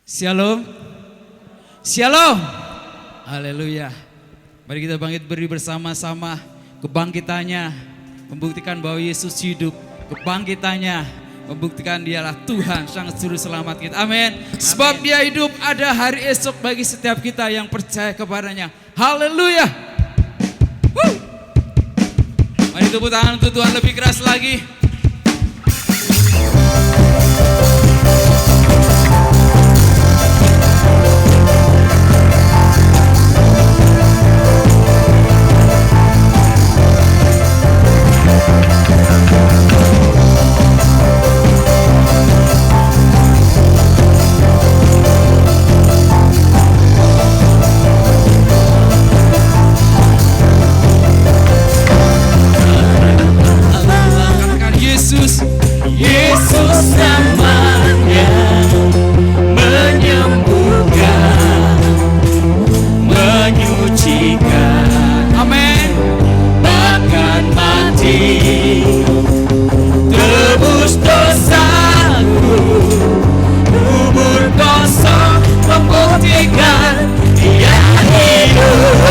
Shalom. Shalom. Haleluya. Mari kita bangkit berdiri bersama-sama. Kebangkitannya membuktikan bahwa Yesus hidup. Kebangkitannya membuktikan dialah Tuhan sang juru selamat kita. Amin. Sebab dia hidup, ada hari esok bagi setiap kita yang percaya kepadanya. Haleluya. Mari tepuk tangan untuk Tuhan lebih keras lagi. Yesus namanya menyembuhkan, menyucikan, Amin. bahkan mati tebus dosaku, kubur kosong membuktikan dia hidup.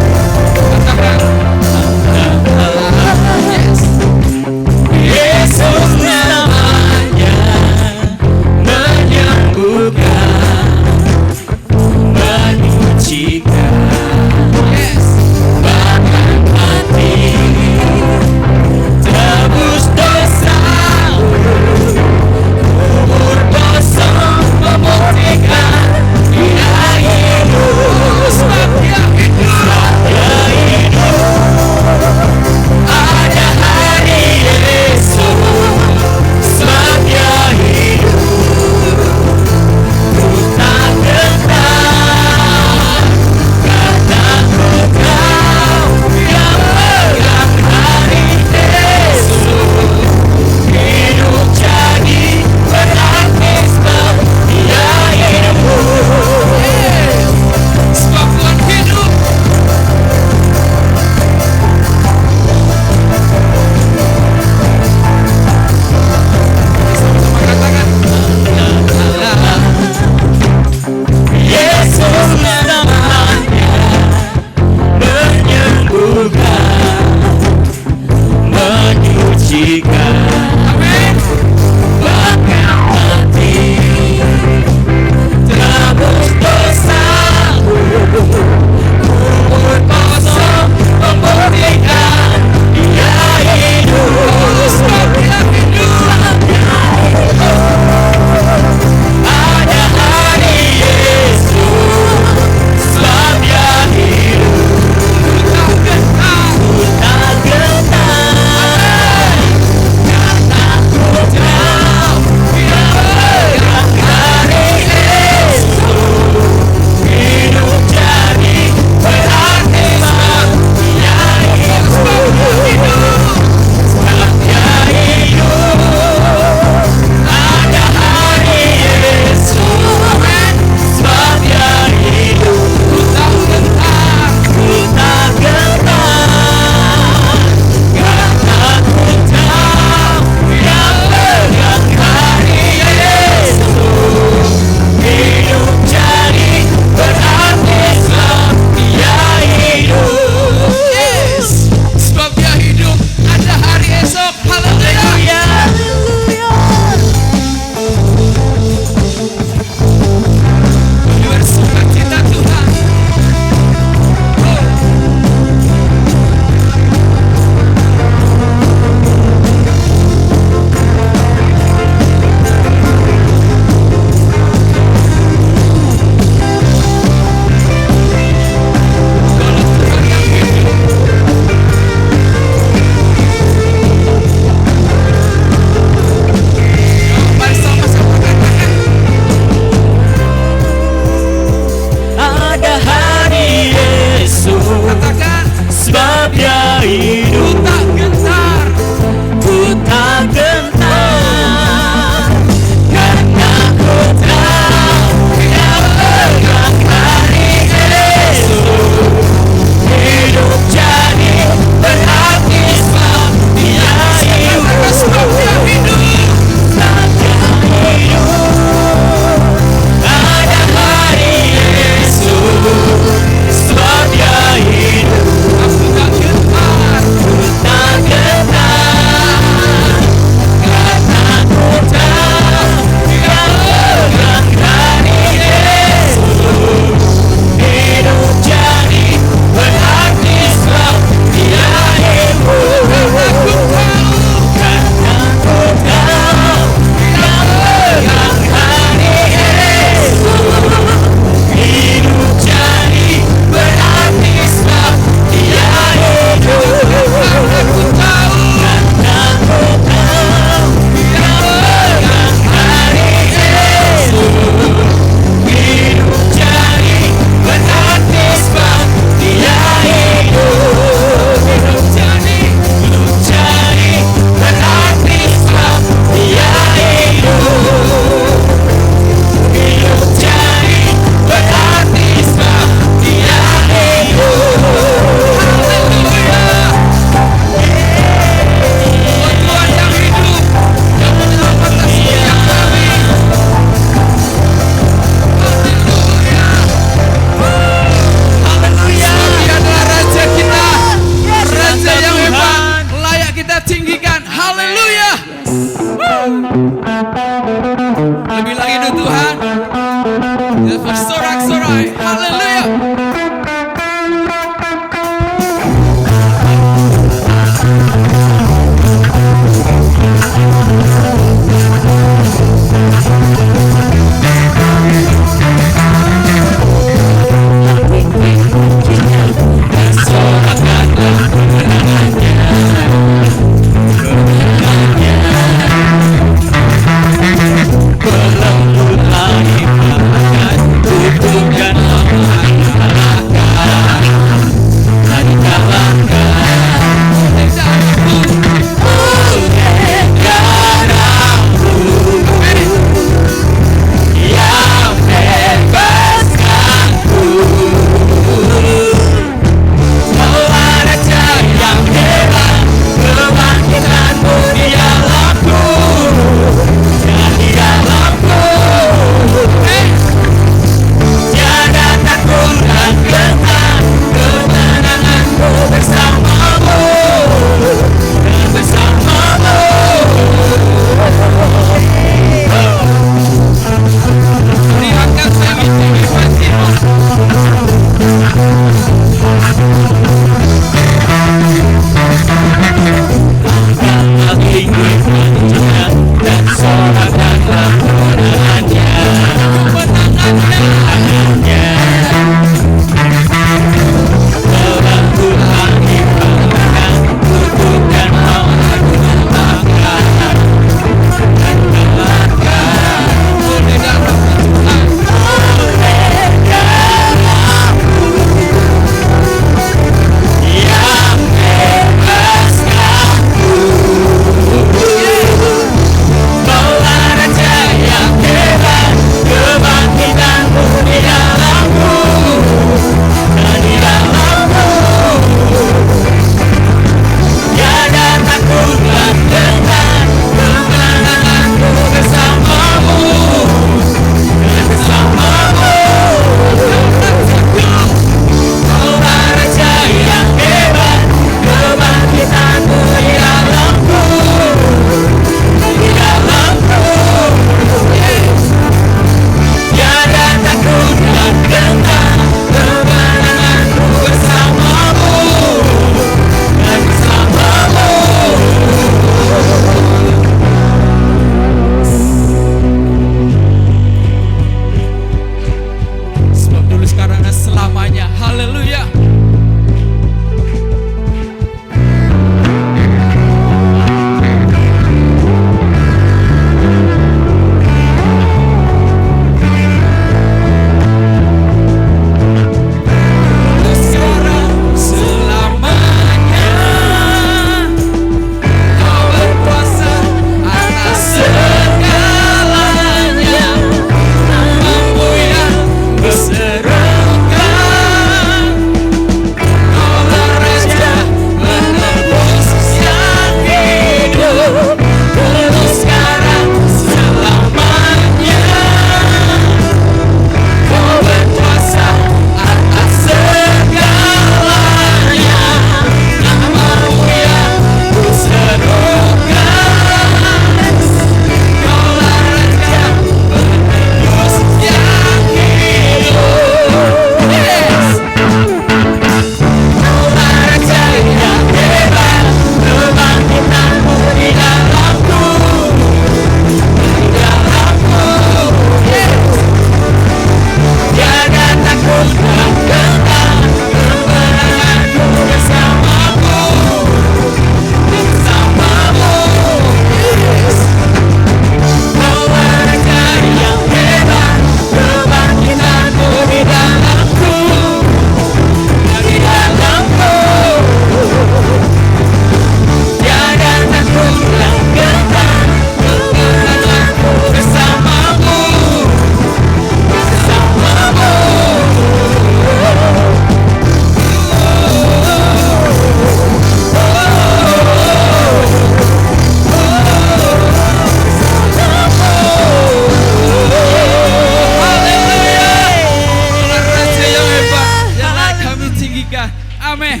Amin.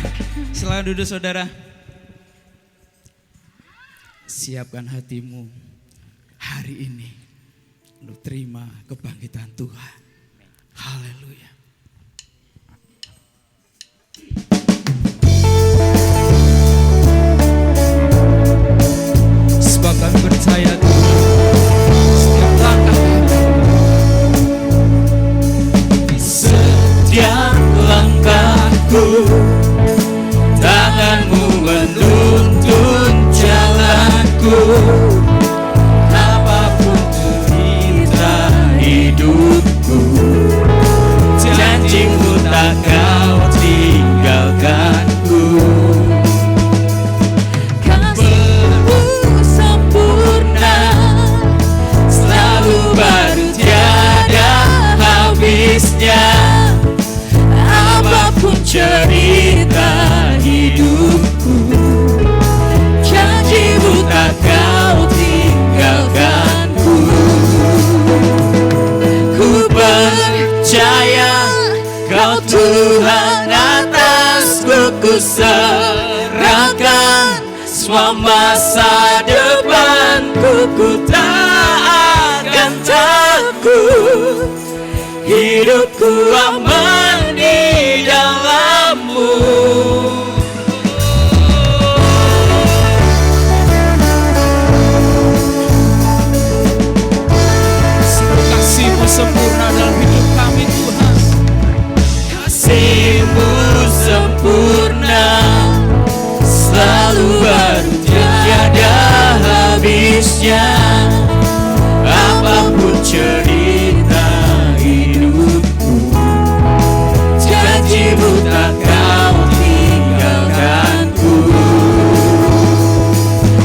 Silakan duduk saudara. Siapkan hatimu hari ini untuk terima kebangkitan Tuhan. Haleluya. Sebab kami percaya Tuhan, setiap langkah Di setiap langkahku, tanganmu menuntun jalanku. Apapun cerita hidupku, janjimu tak kau tinggalkanku. Kasihmu sempurna, selalu baru tiada habisnya. Apapun cerita hidupku, janjimu tak kau tinggalkanku. Ku percaya Kau Tuhan atasku, ku serahkan semua masa depanku. Ku tak akan takut, hidupku aman di dalam-Mu. kasih-Mu sempurna dalam hidup kami Tuhan. Kasih-Mu sempurna, selalu baru tiada habisnya. Apapun cerita hidupku, janji-Mu tak kau tinggalkanku.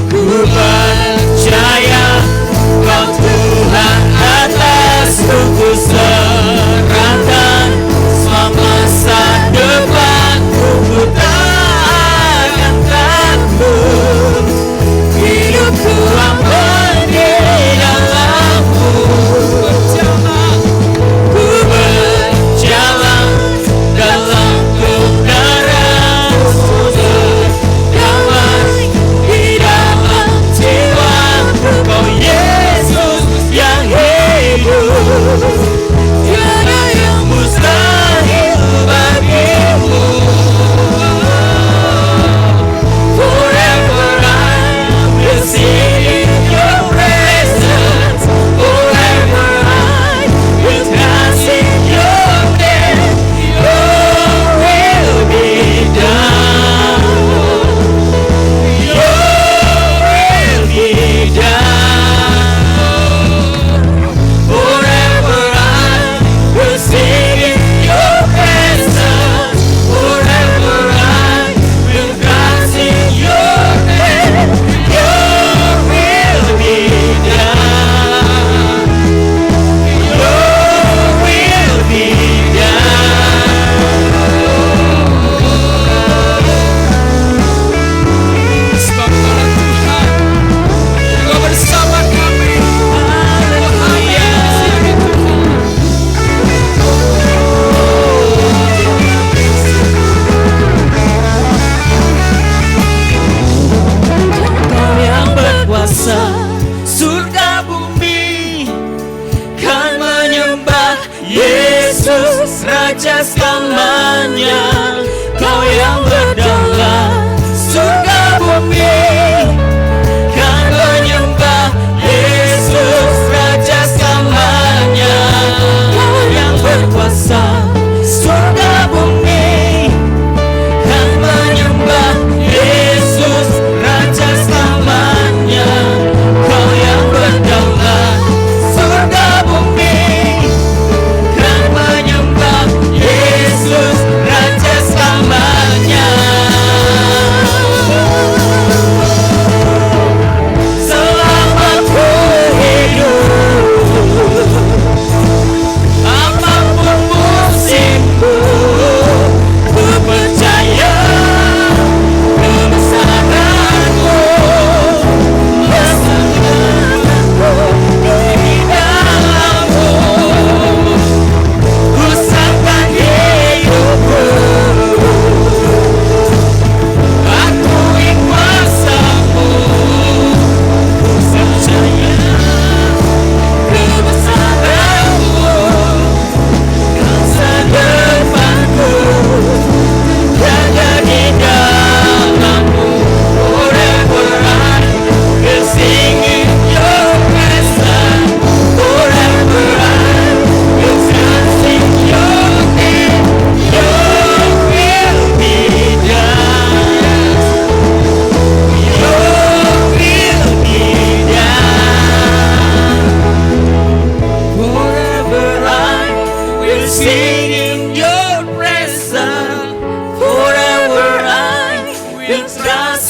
Ku percaya Kau Tuhan atasku, ku serahkan semua masa depanku. Ku tak akan takut, hidupku aman di dalam-Mu. Ku berjalan dalam kebenaran, damai di dalam jiwaku. Kau Yesus yang hidup, tiada yang mustahil bagimu. Forever I will sing in your presence. Forever I will dance in your name. Your will be done. Your will be done. Forever I will sing in your presence. Forever I will dance in your name. Your will be done. Your will be Sebab Tuhan Tuhan, Engkau bersama kami. Kau yang berkuasa, surga bumi kan menyembah Yesus Raja selamanya. Kau yang berdaulat, surga bumi kan menyembah Yesus Raja selamanya. Kau yang berkuasa, surga bumi kan menyembah Yesus Raja selamanya. Kau yang berdaulat, surga bumi kan menyembah Yesus Raja selamanya.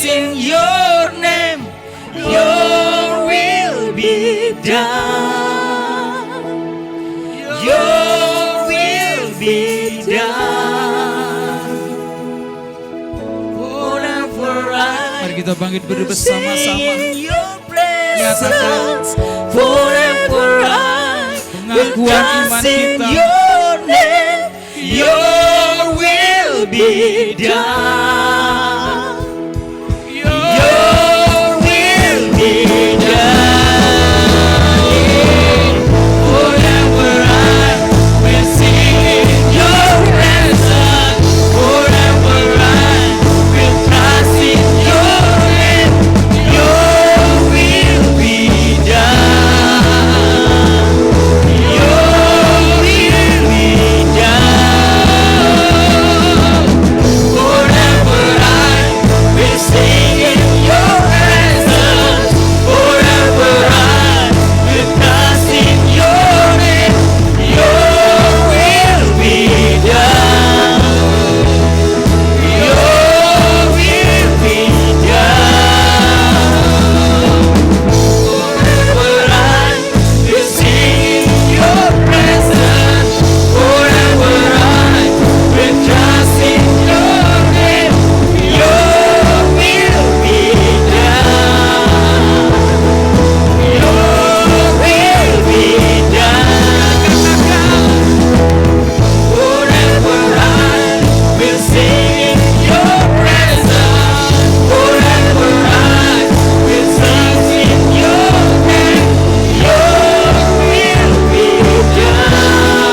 in your name, your will be done. Your will be done. Forever Mari I kita bangkit berdiri bersama-sama. sing in your presence. Forever I will Pengakuan iman trust in kita. your name. Your will be done. Your will be done. Forever I will sing in your presence. Forever I will trust in your name. Your will be done. Your will be done. Forever I will sing in your presence. Forever I will trust in your name. Your will be done. Your will be done. Forever I will sing in your presence. Forever I will trust in your name. Your will be done. Your will be done. Forever I will sing in your presence. Forever I will trust in your name. Your will be done.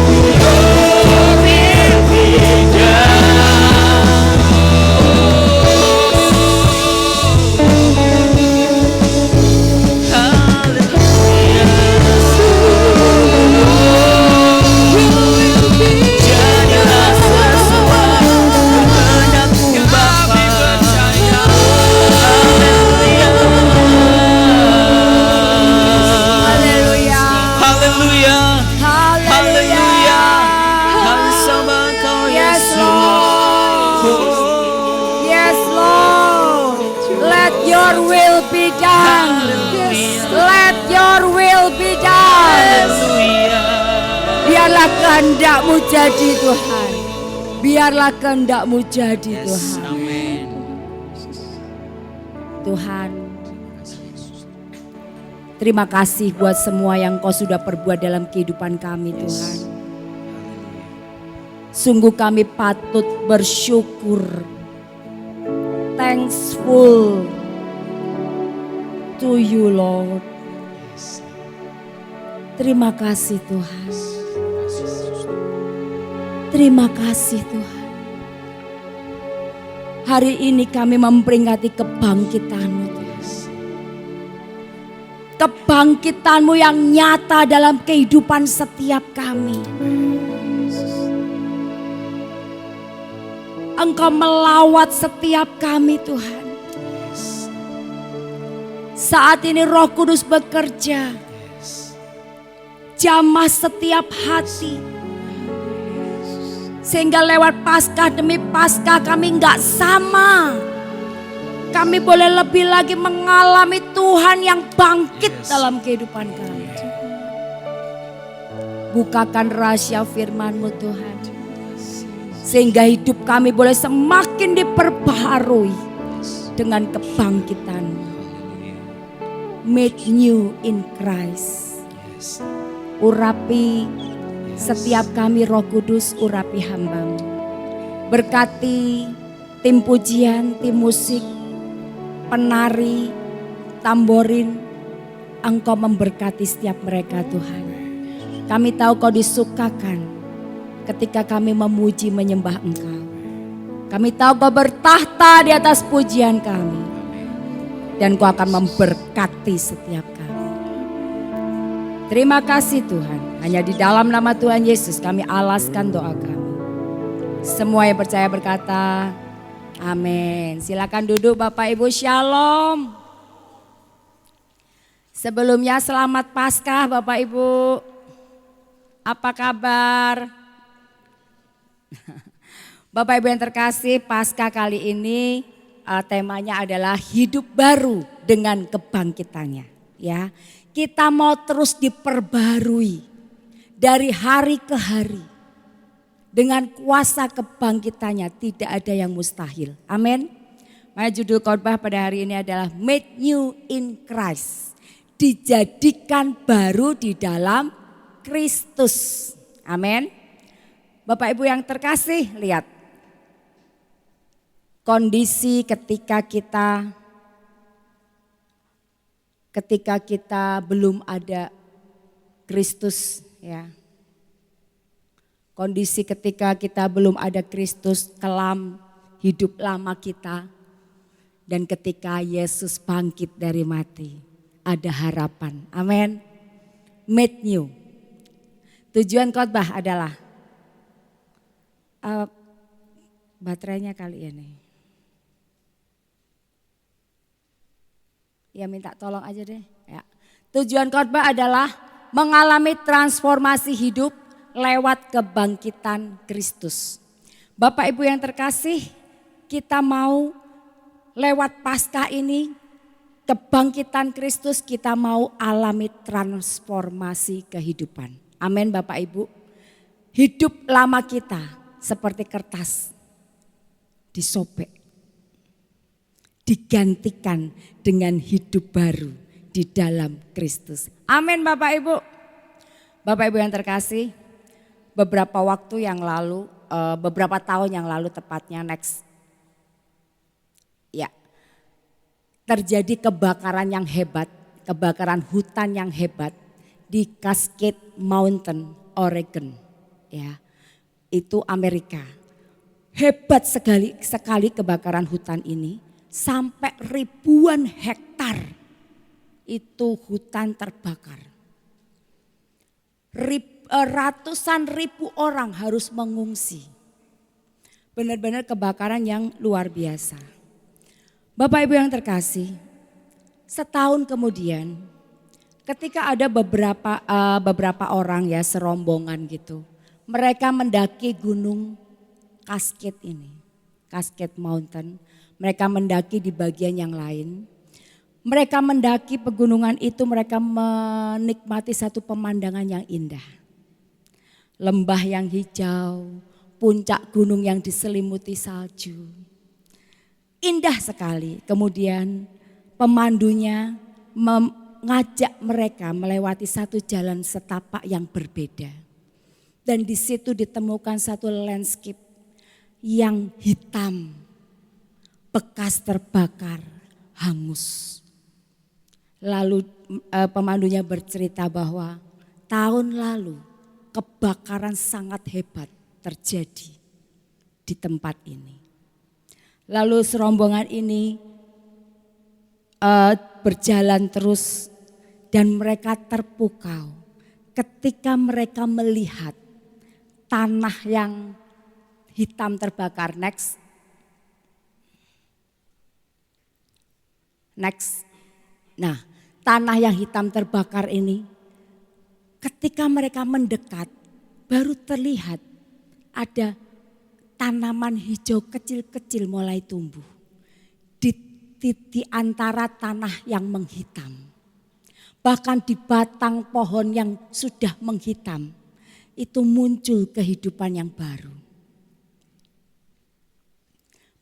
Your will be Jadilah sesuai kehendakmu Bapa. Haleluya. Haleluya. Haleluya. Bersama Kau Yes, Yesus. Lord. Yes, Lord. Let your will be done. Let your will be done. Haleluya. Biarlah kehendak-Mu jadi Tuhan. Biarlah kehendak-Mu jadi Tuhan. Amin. Tuhan, terima kasih buat semua yang Kau sudah perbuat dalam kehidupan kami Tuhan. Sungguh kami patut bersyukur, thankful to you Lord. Terima kasih Tuhan. Terima kasih Tuhan. Hari ini kami memperingati kebangkitan-Mu Tuhan. Kebangkitan-Mu yang nyata dalam kehidupan setiap kami. Engkau melawat setiap kami Tuhan. Saat ini Roh Kudus bekerja. Jamah setiap hati. Sehingga lewat Paskah demi Paskah kami enggak sama. Kami boleh lebih lagi mengalami Tuhan yang bangkit dalam kehidupan kami. Bukakan rahasia firman-Mu Tuhan. Sehingga hidup kami boleh semakin diperbaharui dengan kebangkitan-Mu. Made new in Christ. Urapi setiap kami Roh Kudus, urapi hamba-Mu. Berkati tim pujian, tim musik, penari, tamborin. Engkau memberkati setiap mereka Tuhan. Kami tahu Kau disukakan ketika kami memuji menyembah Engkau. Kami tahu Kau bertahta di atas pujian kami. Dan Kau akan memberkati setiap kami. Terima kasih Tuhan. Hanya di dalam nama Tuhan Yesus kami alaskan doa kami. Semua yang percaya berkata, amin. Silakan duduk Bapak Ibu, shalom. Sebelumnya selamat Paskah Bapak Ibu. Apa kabar? Bapak Ibu yang terkasih, Paskah kali ini temanya adalah hidup baru dengan kebangkitannya. Ya, kita mau terus diperbarui dari hari ke hari dengan kuasa kebangkitannya. Tidak ada yang mustahil. Amin. Maka judul khotbah pada hari ini adalah Made New in Christ. Dijadikan baru di dalam Kristus. Amin. Bapak Ibu yang terkasih, lihat. Kondisi ketika kita belum ada Kristus, ya. Kondisi ketika kita belum ada Kristus, kelam hidup lama kita. Dan ketika Yesus bangkit dari mati, ada harapan. Amin. Made new. Tujuan khotbah adalah baterainya kali ini. Ya minta tolong aja deh. Ya. Tujuan khotbah adalah mengalami transformasi hidup lewat kebangkitan Kristus. Bapak Ibu yang terkasih, kita mau lewat Paskah ini, kebangkitan Kristus, kita mau alami transformasi kehidupan. Amin Bapak Ibu. Hidup lama kita seperti kertas disobek, digantikan dengan hidup baru di dalam Kristus. Amin Bapak Ibu. Bapak Ibu yang terkasih, beberapa waktu yang lalu, beberapa tahun yang lalu tepatnya ya, terjadi kebakaran yang hebat, kebakaran hutan yang hebat di Cascade Mountain, Oregon. Ya, itu Amerika. Hebat sekali kebakaran hutan ini. Sampai ribuan hektar itu hutan terbakar. Ratusan ribu orang harus mengungsi. Benar-benar kebakaran yang luar biasa. Bapak Ibu yang terkasih, setahun kemudian ketika ada beberapa orang ya serombongan gitu. Mereka mendaki gunung Cascade ini, Cascade Mountain. Mereka mendaki di bagian yang lain. Mereka mendaki pegunungan itu, mereka menikmati satu pemandangan yang indah. Lembah yang hijau, puncak gunung yang diselimuti salju. Indah sekali. Kemudian pemandunya mengajak mereka melewati satu jalan setapak yang berbeda. Dan di situ ditemukan satu landscape yang hitam. Bekas terbakar, hangus. Lalu pemandunya bercerita bahwa tahun lalu kebakaran sangat hebat terjadi di tempat ini. Lalu serombongan ini berjalan terus dan mereka terpukau ketika mereka melihat tanah yang hitam terbakar. Next. Nah, tanah yang hitam terbakar ini ketika mereka mendekat baru terlihat ada tanaman hijau kecil-kecil mulai tumbuh di antara tanah yang menghitam. Bahkan di batang pohon yang sudah menghitam itu muncul kehidupan yang baru.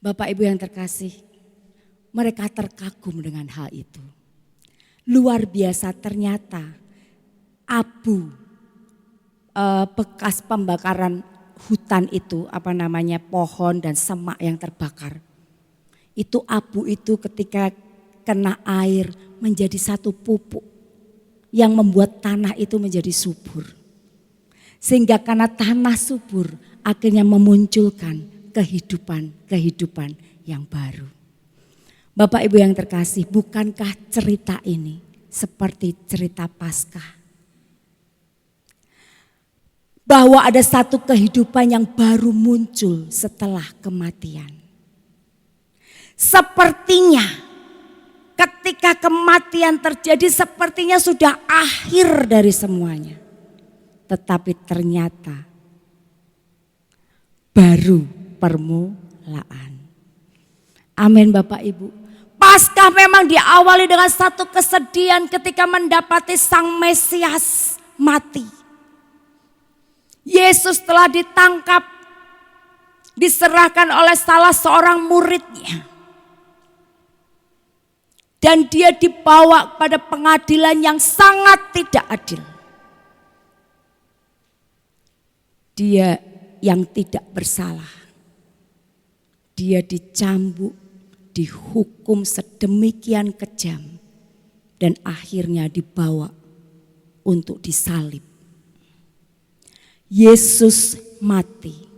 Bapak Ibu yang terkasih, mereka terkagum dengan hal itu. Luar biasa, ternyata abu bekas pembakaran hutan itu, pohon dan semak yang terbakar. Itu abu itu ketika kena air menjadi satu pupuk yang membuat tanah itu menjadi subur. Sehingga karena tanah subur akhirnya memunculkan kehidupan yang baru. Bapak Ibu yang terkasih, bukankah cerita ini seperti cerita Paskah? Bahwa ada satu kehidupan yang baru muncul setelah kematian. Sepertinya ketika kematian terjadi sepertinya sudah akhir dari semuanya. Tetapi ternyata baru permulaan. Amin Bapak Ibu. Paskah memang diawali dengan satu kesedihan ketika mendapati Sang Mesias mati. Yesus telah ditangkap, diserahkan oleh salah seorang muridnya. Dan dia dibawa pada pengadilan yang sangat tidak adil. Dia yang tidak bersalah. Dia dicambuk, dihukum sedemikian kejam. Dan akhirnya dibawa untuk disalib. Yesus mati.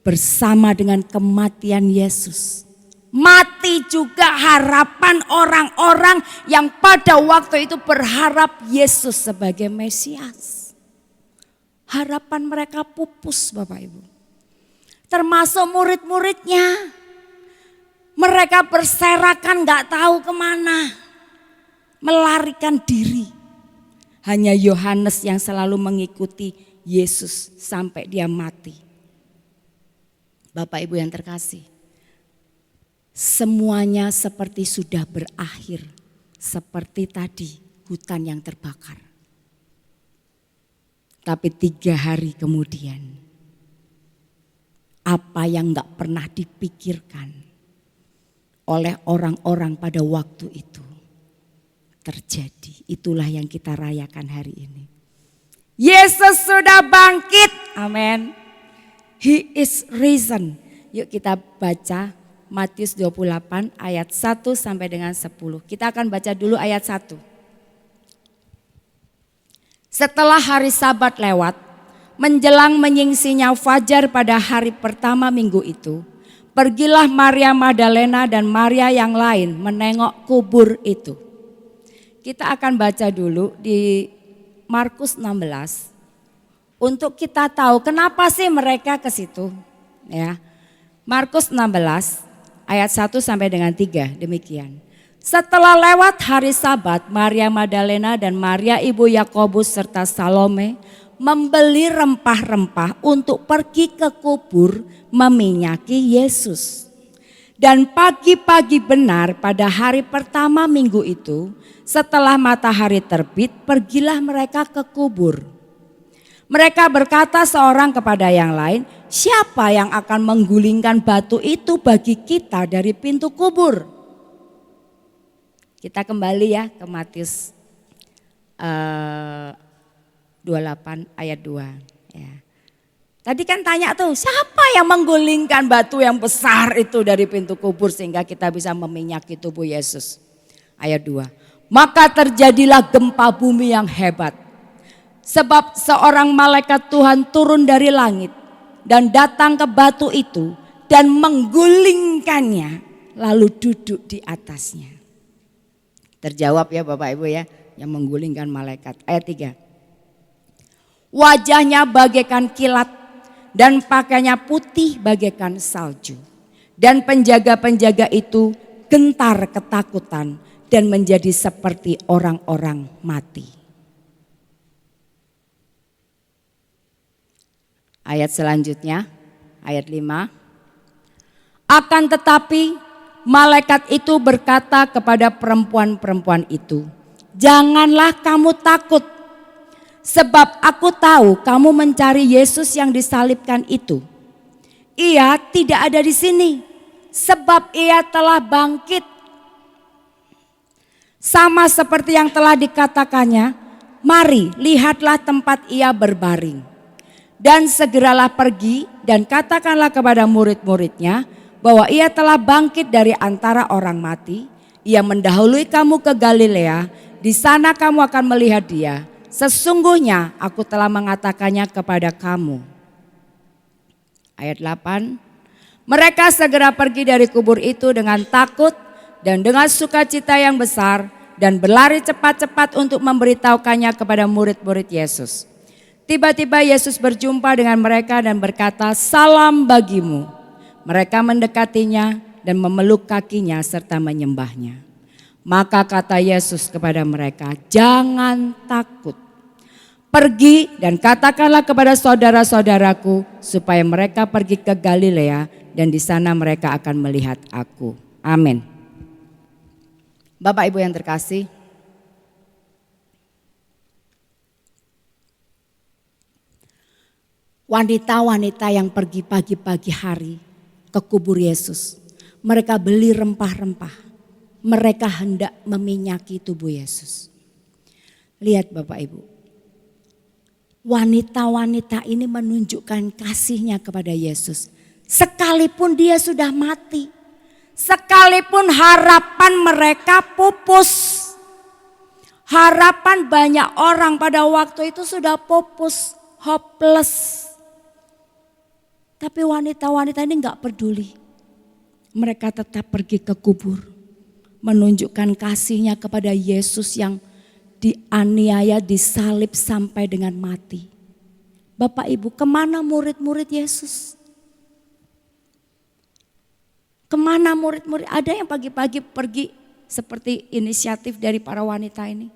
Bersama dengan kematian Yesus, mati juga harapan orang-orang yang pada waktu itu berharap Yesus sebagai Mesias. Harapan mereka pupus Bapak Ibu. Termasuk murid-muridnya. Mereka berserakan gak tahu kemana. Melarikan diri. Hanya Yohanes yang selalu mengikuti Yesus sampai dia mati. Bapak Ibu yang terkasih. Semuanya seperti sudah berakhir. Seperti tadi hutan yang terbakar. Tapi 3 hari kemudian. Apa yang gak pernah dipikirkan oleh orang-orang pada waktu itu terjadi. Itulah yang kita rayakan hari ini. Yesus sudah bangkit. Amin. He is risen. Yuk kita baca Matius 28 ayat 1 sampai dengan 10. Kita akan baca dulu ayat 1. Setelah hari Sabat lewat, menjelang menyingsinya fajar pada hari pertama minggu itu, pergilah Maria Magdalena dan Maria yang lain menengok kubur itu. Kita akan baca dulu di Markus 16 untuk kita tahu kenapa sih mereka ke situ. Ya. Markus 16 ayat 1 sampai dengan 3 demikian. Setelah lewat hari Sabat, Maria Magdalena dan Maria ibu Yakobus serta Salome membeli rempah-rempah untuk pergi ke kubur meminyaki Yesus. Dan pagi-pagi benar pada hari pertama minggu itu, setelah matahari terbit, pergilah mereka ke kubur. Mereka berkata seorang kepada yang lain, siapa yang akan menggulingkan batu itu bagi kita dari pintu kubur? Kita kembali ya ke Matius 28 ayat 2. Ya. Tadi kan tanya tuh, siapa yang menggulingkan batu yang besar itu dari pintu kubur sehingga kita bisa meminyaki tubuh Yesus? Ayat 2. Maka terjadilah gempa bumi yang hebat. Sebab seorang malaikat Tuhan turun dari langit dan datang ke batu itu dan menggulingkannya lalu duduk di atasnya. Terjawab ya Bapak Ibu ya, yang menggulingkan malaikat. Ayat 3. Wajahnya bagaikan kilat dan pakaiannya putih bagaikan salju. Dan penjaga-penjaga itu gentar ketakutan dan menjadi seperti orang-orang mati. Ayat selanjutnya, ayat 5. Akan tetapi malaikat itu berkata kepada perempuan-perempuan itu, janganlah kamu takut, sebab aku tahu kamu mencari Yesus yang disalibkan itu. Ia tidak ada di sini, sebab ia telah bangkit. Sama seperti yang telah dikatakannya, mari lihatlah tempat ia berbaring. Dan segeralah pergi dan katakanlah kepada murid-muridnya, bahwa ia telah bangkit dari antara orang mati. Ia mendahului kamu ke Galilea, di sana kamu akan melihat dia. Sesungguhnya aku telah mengatakannya kepada kamu. Ayat 8. Mereka segera pergi dari kubur itu dengan takut dan dengan sukacita yang besar dan berlari cepat-cepat untuk memberitahukannya kepada murid-murid Yesus. Tiba-tiba Yesus berjumpa dengan mereka dan berkata, salam bagimu. Mereka mendekatinya dan memeluk kakinya serta menyembahnya. Maka kata Yesus kepada mereka, jangan takut. Pergi dan katakanlah kepada saudara-saudaraku supaya mereka pergi ke Galilea dan di sana mereka akan melihat aku. Amin. Bapak Ibu yang terkasih, wanita-wanita yang pergi pagi-pagi hari ke kubur Yesus, mereka beli rempah-rempah, mereka hendak meminyaki tubuh Yesus. Lihat Bapak Ibu, wanita-wanita ini menunjukkan kasihnya kepada Yesus. Sekalipun dia sudah mati, sekalipun harapan mereka pupus. Harapan banyak orang pada waktu itu sudah pupus, hopeless. Tapi wanita-wanita ini gak peduli. Mereka tetap pergi ke kubur, menunjukkan kasihnya kepada Yesus yang dianiaya, disalib sampai dengan mati. Bapak Ibu, kemana murid-murid Yesus? Kemana murid-murid? Ada yang pagi-pagi pergi seperti inisiatif dari para wanita ini.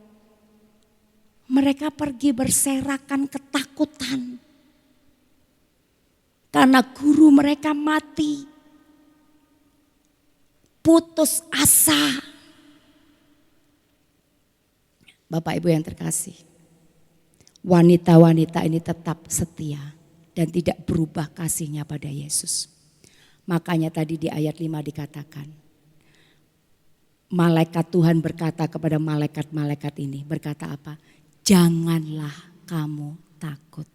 Mereka pergi berserakan ketakutan. Karena guru mereka mati. Putus asa. Bapak Ibu yang terkasih, wanita-wanita ini tetap setia dan tidak berubah kasihnya pada Yesus. Makanya tadi di ayat 5 dikatakan, malaikat Tuhan berkata kepada malaikat-malaikat ini, berkata apa? Janganlah kamu takut.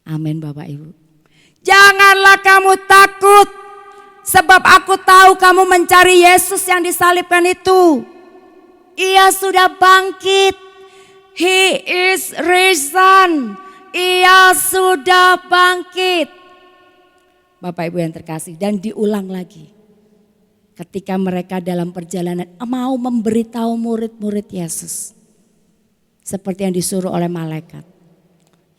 Amin Bapak Ibu. Janganlah kamu takut, sebab aku tahu kamu mencari Yesus yang disalibkan itu. Ia sudah bangkit. He is risen. Ia sudah bangkit. Bapak Ibu yang terkasih, dan diulang lagi. Ketika mereka dalam perjalanan mau memberitahu murid-murid Yesus. Seperti yang disuruh oleh malaikat.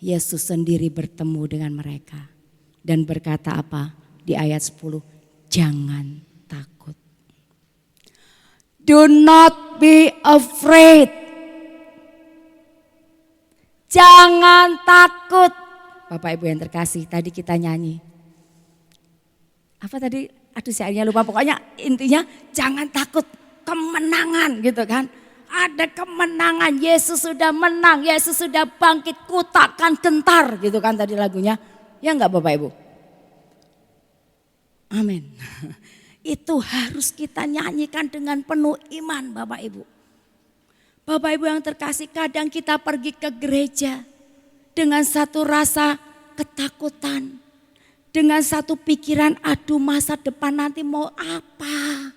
Yesus sendiri bertemu dengan mereka. Dan berkata apa? Di ayat 10. Jangan takut. Do not be afraid. Jangan takut. Bapak Ibu yang terkasih, tadi kita nyanyi. Apa tadi? Aduh saya lupa, pokoknya intinya jangan takut, kemenangan gitu kan. Ada kemenangan, Yesus sudah menang, Yesus sudah bangkit, ku takkan gentar gitu kan tadi lagunya. Ya enggak Bapak Ibu? Amin. Itu harus kita nyanyikan dengan penuh iman Bapak Ibu. Bapak Ibu yang terkasih, kadang kita pergi ke gereja dengan satu rasa ketakutan. Dengan satu pikiran, aduh masa depan nanti mau apa.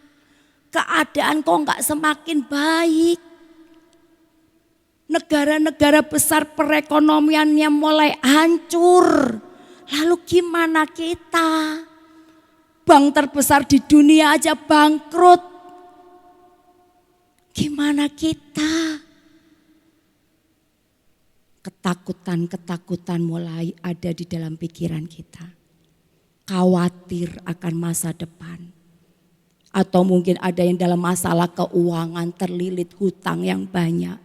Keadaan kok enggak semakin baik. Negara-negara besar perekonomiannya mulai hancur. Lalu gimana kita? Bank terbesar di dunia aja bangkrut. Gimana kita? Ketakutan-ketakutan mulai ada di dalam pikiran kita. Khawatir akan masa depan. Atau mungkin ada yang dalam masalah keuangan, terlilit hutang yang banyak.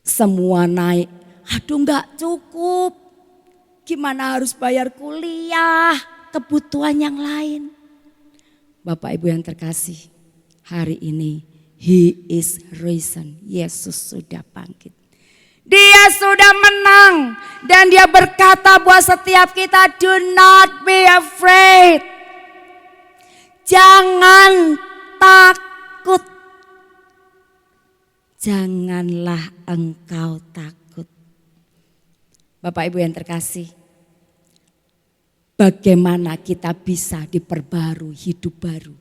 Semua naik, aduh enggak cukup. Gimana harus bayar kuliah, kebutuhan yang lain. Bapak Ibu yang terkasih, hari ini He is risen, Yesus sudah bangkit. Dia sudah menang dan dia berkata buat setiap kita, do not be afraid. Jangan takut. Janganlah engkau takut. Bapak Ibu yang terkasih, bagaimana kita bisa diperbarui hidup baru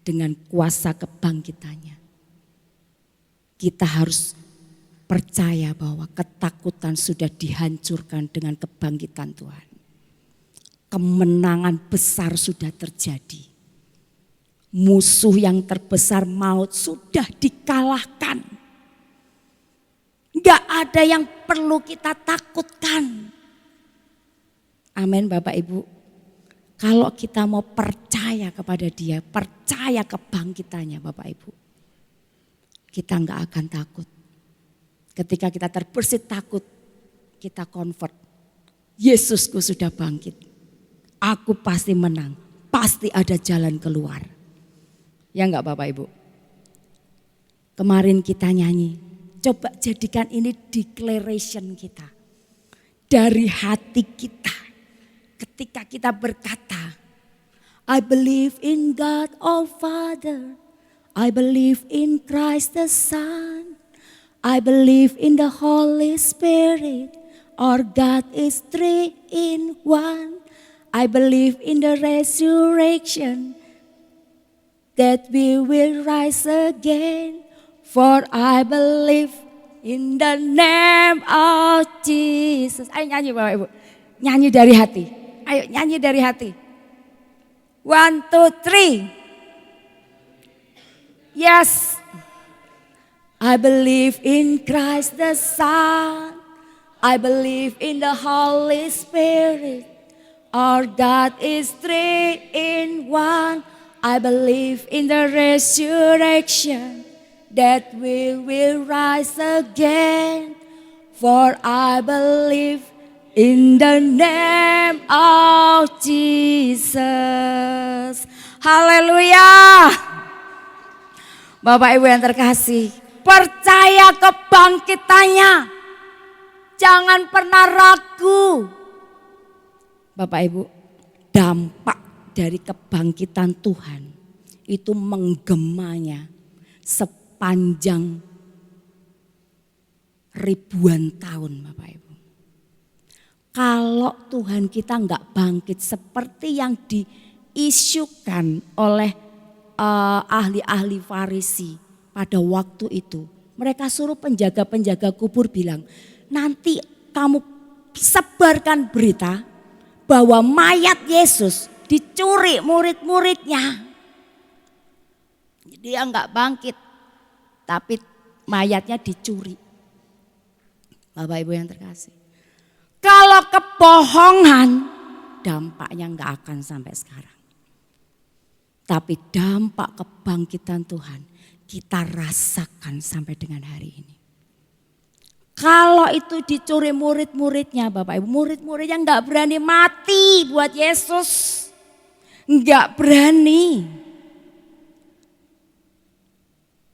dengan kuasa kebangkitannya. Kita harus percaya bahwa ketakutan sudah dihancurkan dengan kebangkitan Tuhan. Kemenangan besar sudah terjadi. Musuh yang terbesar maut sudah dikalahkan. Gak ada yang perlu kita takutkan. Amin Bapak Ibu. Kalau kita mau percaya kepada dia, percaya kebangkitannya Bapak Ibu. Kita gak akan takut. Ketika kita terbersit takut, kita convert. Yesusku sudah bangkit. Aku pasti menang. Pasti ada jalan keluar. Ya enggak Bapak Ibu? Kemarin kita nyanyi. Coba jadikan ini declaration kita. Dari hati kita. Ketika kita berkata, I believe in God our Father. I believe in Christ the Son. I believe in the Holy Spirit. Our God is 3 in 1. I believe in the resurrection. That we will rise again. For I believe in the name of Jesus. Ayo nyanyi Bapak Ibu. Nyanyi dari hati. Ayo nyanyi dari hati. 1, 2, 3. Yes. I believe in Christ the Son. I believe in the Holy Spirit. Our God is 3 in 1. I believe in the resurrection. That we will rise again. For I believe in the name of Jesus. Haleluya. Bapak Ibu yang terkasih, percaya kebangkitannya. Jangan pernah ragu. Bapak Ibu, dampak dari kebangkitan Tuhan itu menggemanya sepanjang ribuan tahun Bapak Ibu. Kalau Tuhan kita enggak bangkit seperti yang diisukan oleh ahli-ahli Farisi pada waktu itu. Mereka suruh penjaga-penjaga kubur bilang, nanti kamu sebarkan berita bahwa mayat Yesus dicuri murid-muridnya. Dia enggak bangkit, tapi mayatnya dicuri. Bapak Ibu yang terkasih. Kalau kebohongan, dampaknya enggak akan sampai sekarang. Tapi dampak kebangkitan Tuhan kita rasakan sampai dengan hari ini. Kalau itu dicuri murid-muridnya Bapak Ibu, murid-muridnya enggak berani mati buat Yesus. Enggak berani.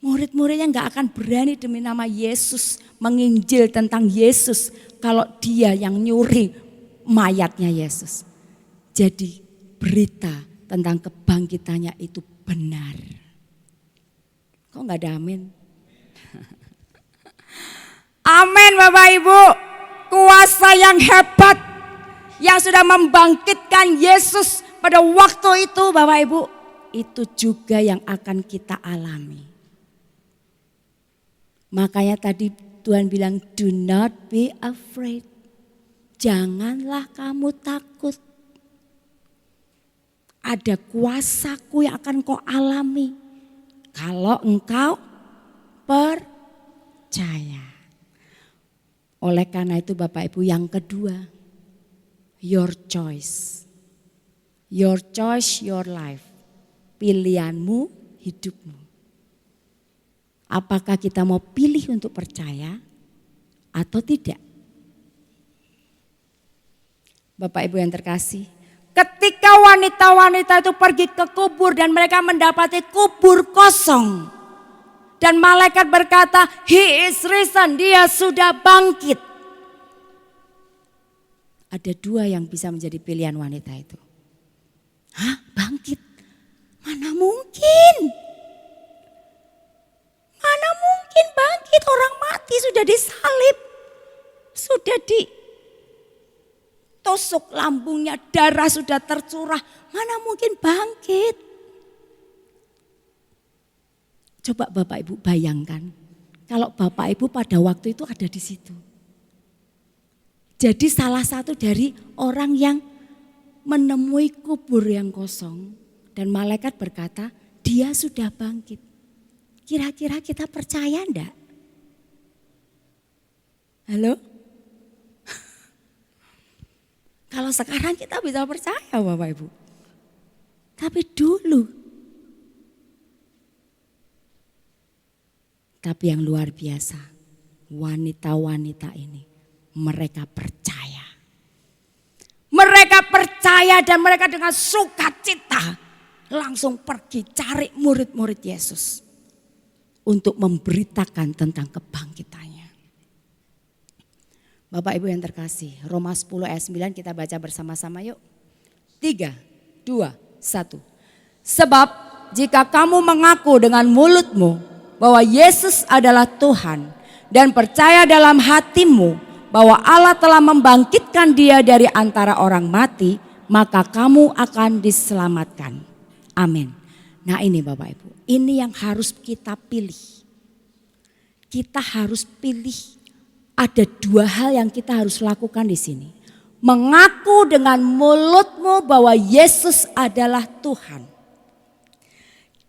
Murid-muridnya enggak akan berani demi nama Yesus menginjil tentang Yesus kalau dia yang nyuri mayatnya Yesus. Jadi berita tentang kebangkitannya itu benar. Kok enggak ada amin? Amin Bapak Ibu. Kuasa yang hebat yang sudah membangkitkan Yesus pada waktu itu Bapak Ibu. Itu juga yang akan kita alami. Makanya tadi Tuhan bilang do not be afraid. Janganlah kamu takut. Ada kuasaku yang akan kau alami. Kalau engkau percaya. Oleh karena itu Bapak Ibu yang kedua, your choice. Your choice, your life. Pilihanmu, hidupmu. Apakah kita mau pilih untuk percaya atau tidak? Bapak Ibu yang terkasih, ketika wanita-wanita itu pergi ke kubur dan mereka mendapati kubur kosong. Dan malaikat berkata, he is risen, dia sudah bangkit. Ada dua yang bisa menjadi pilihan wanita itu. Hah, bangkit? Mana mungkin? Mana mungkin bangkit, orang mati sudah disalib. Sudah ditusuk lambungnya, darah sudah tercurah. Mana mungkin bangkit? Coba Bapak Ibu bayangkan, kalau Bapak Ibu pada waktu itu ada di situ. Jadi salah satu dari orang yang menemui kubur yang kosong dan malaikat berkata, dia sudah bangkit. Kira-kira kita percaya enggak? Halo? Kalau sekarang kita bisa percaya Bapak Ibu. Tapi dulu. Tapi yang luar biasa, wanita-wanita ini, mereka percaya. Mereka percaya dan mereka dengan sukacita langsung pergi cari murid-murid Yesus untuk memberitakan tentang kebangkitannya. Bapak Ibu yang terkasih, Roma 10 ayat 9 kita baca bersama-sama yuk. 3, 2, 1. Sebab jika kamu mengaku dengan mulutmu bahwa Yesus adalah Tuhan dan percaya dalam hatimu bahwa Allah telah membangkitkan dia dari antara orang mati, maka kamu akan diselamatkan. Amin. Nah ini Bapak Ibu, ini yang harus kita pilih. Kita harus pilih, ada dua hal yang kita harus lakukan di sini. Mengaku dengan mulutmu bahwa Yesus adalah Tuhan.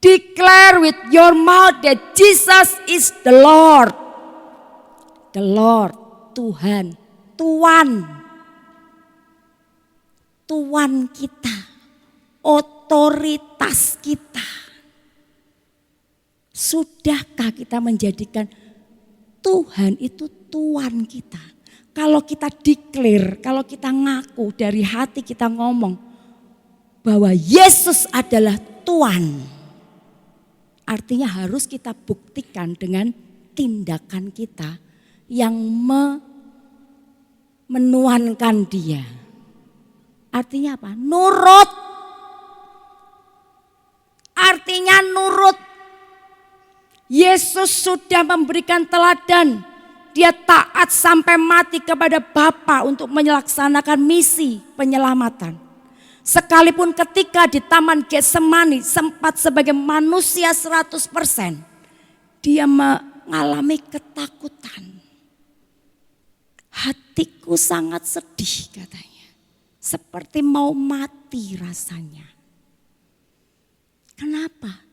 Declare with your mouth that Jesus is the Lord. The Lord, Tuhan, Tuan. Tuan kita, otoritas kita. Sudahkah kita menjadikan Tuhan itu Tuan kita? Kalau kita declare, kalau kita ngaku dari hati kita ngomong bahwa Yesus adalah Tuan. Artinya harus kita buktikan dengan tindakan kita yang menuankan dia. Artinya apa? Nurut. Artinya nurut. Yesus sudah memberikan teladan. Dia taat sampai mati kepada Bapa untuk melaksanakan misi penyelamatan. Sekalipun ketika di Taman Getsemani sempat sebagai manusia 100%. Dia mengalami ketakutan. Hatiku sangat sedih katanya. Seperti mau mati rasanya. Kenapa?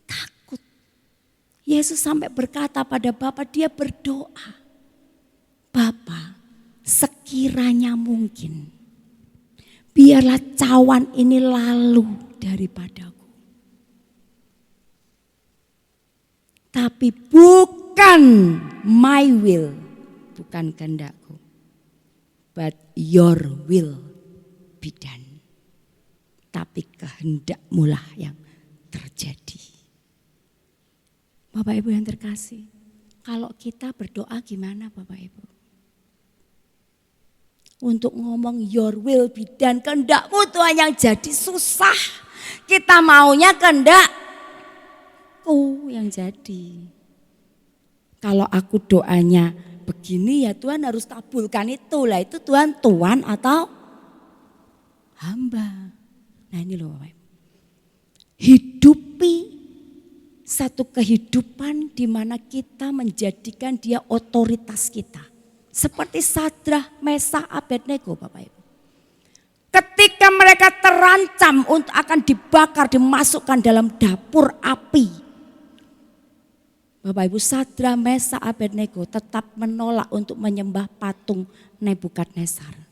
Takut. Yesus sampai berkata pada Bapa, dia berdoa. Bapa, sekiranya mungkin. Biarlah cawan ini lalu daripadaku. Tapi bukan my will, bukan kehendakku. But your will be done. Tapi kehendakmu lah yang terjadi. Bapak Ibu yang terkasih, kalau kita berdoa gimana Bapak Ibu? Untuk ngomong your will be done, kehendakmu Tuhan yang jadi susah. Kita maunya kehendakku yang jadi. Kalau aku doanya begini ya Tuhan harus kabulkan itu. Lah itu Tuhan Tuhan atau hamba. Nah ini loh Bapak Ibu. Hidupi satu kehidupan di mana kita menjadikan dia otoritas kita. Seperti Sadrah, Mesah, Abednego Bapak Ibu. Ketika mereka terancam untuk akan dibakar, dimasukkan dalam dapur api. Bapak Ibu, Sadrah, Mesah, Abednego tetap menolak untuk menyembah patung Nebukadnezar.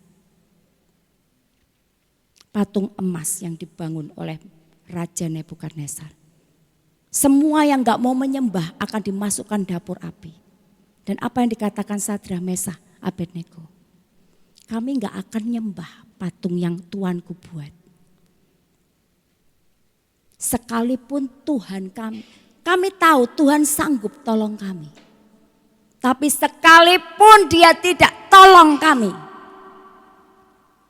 Patung emas yang dibangun oleh Raja Nebukadnezar. Semua yang gak mau menyembah akan dimasukkan dapur api. Dan apa yang dikatakan Sadrah, Mesah, Abednego? Kami gak akan nyembah patung yang Tuanku buat. Sekalipun Tuhan kami tahu Tuhan sanggup tolong kami. Tapi sekalipun dia tidak tolong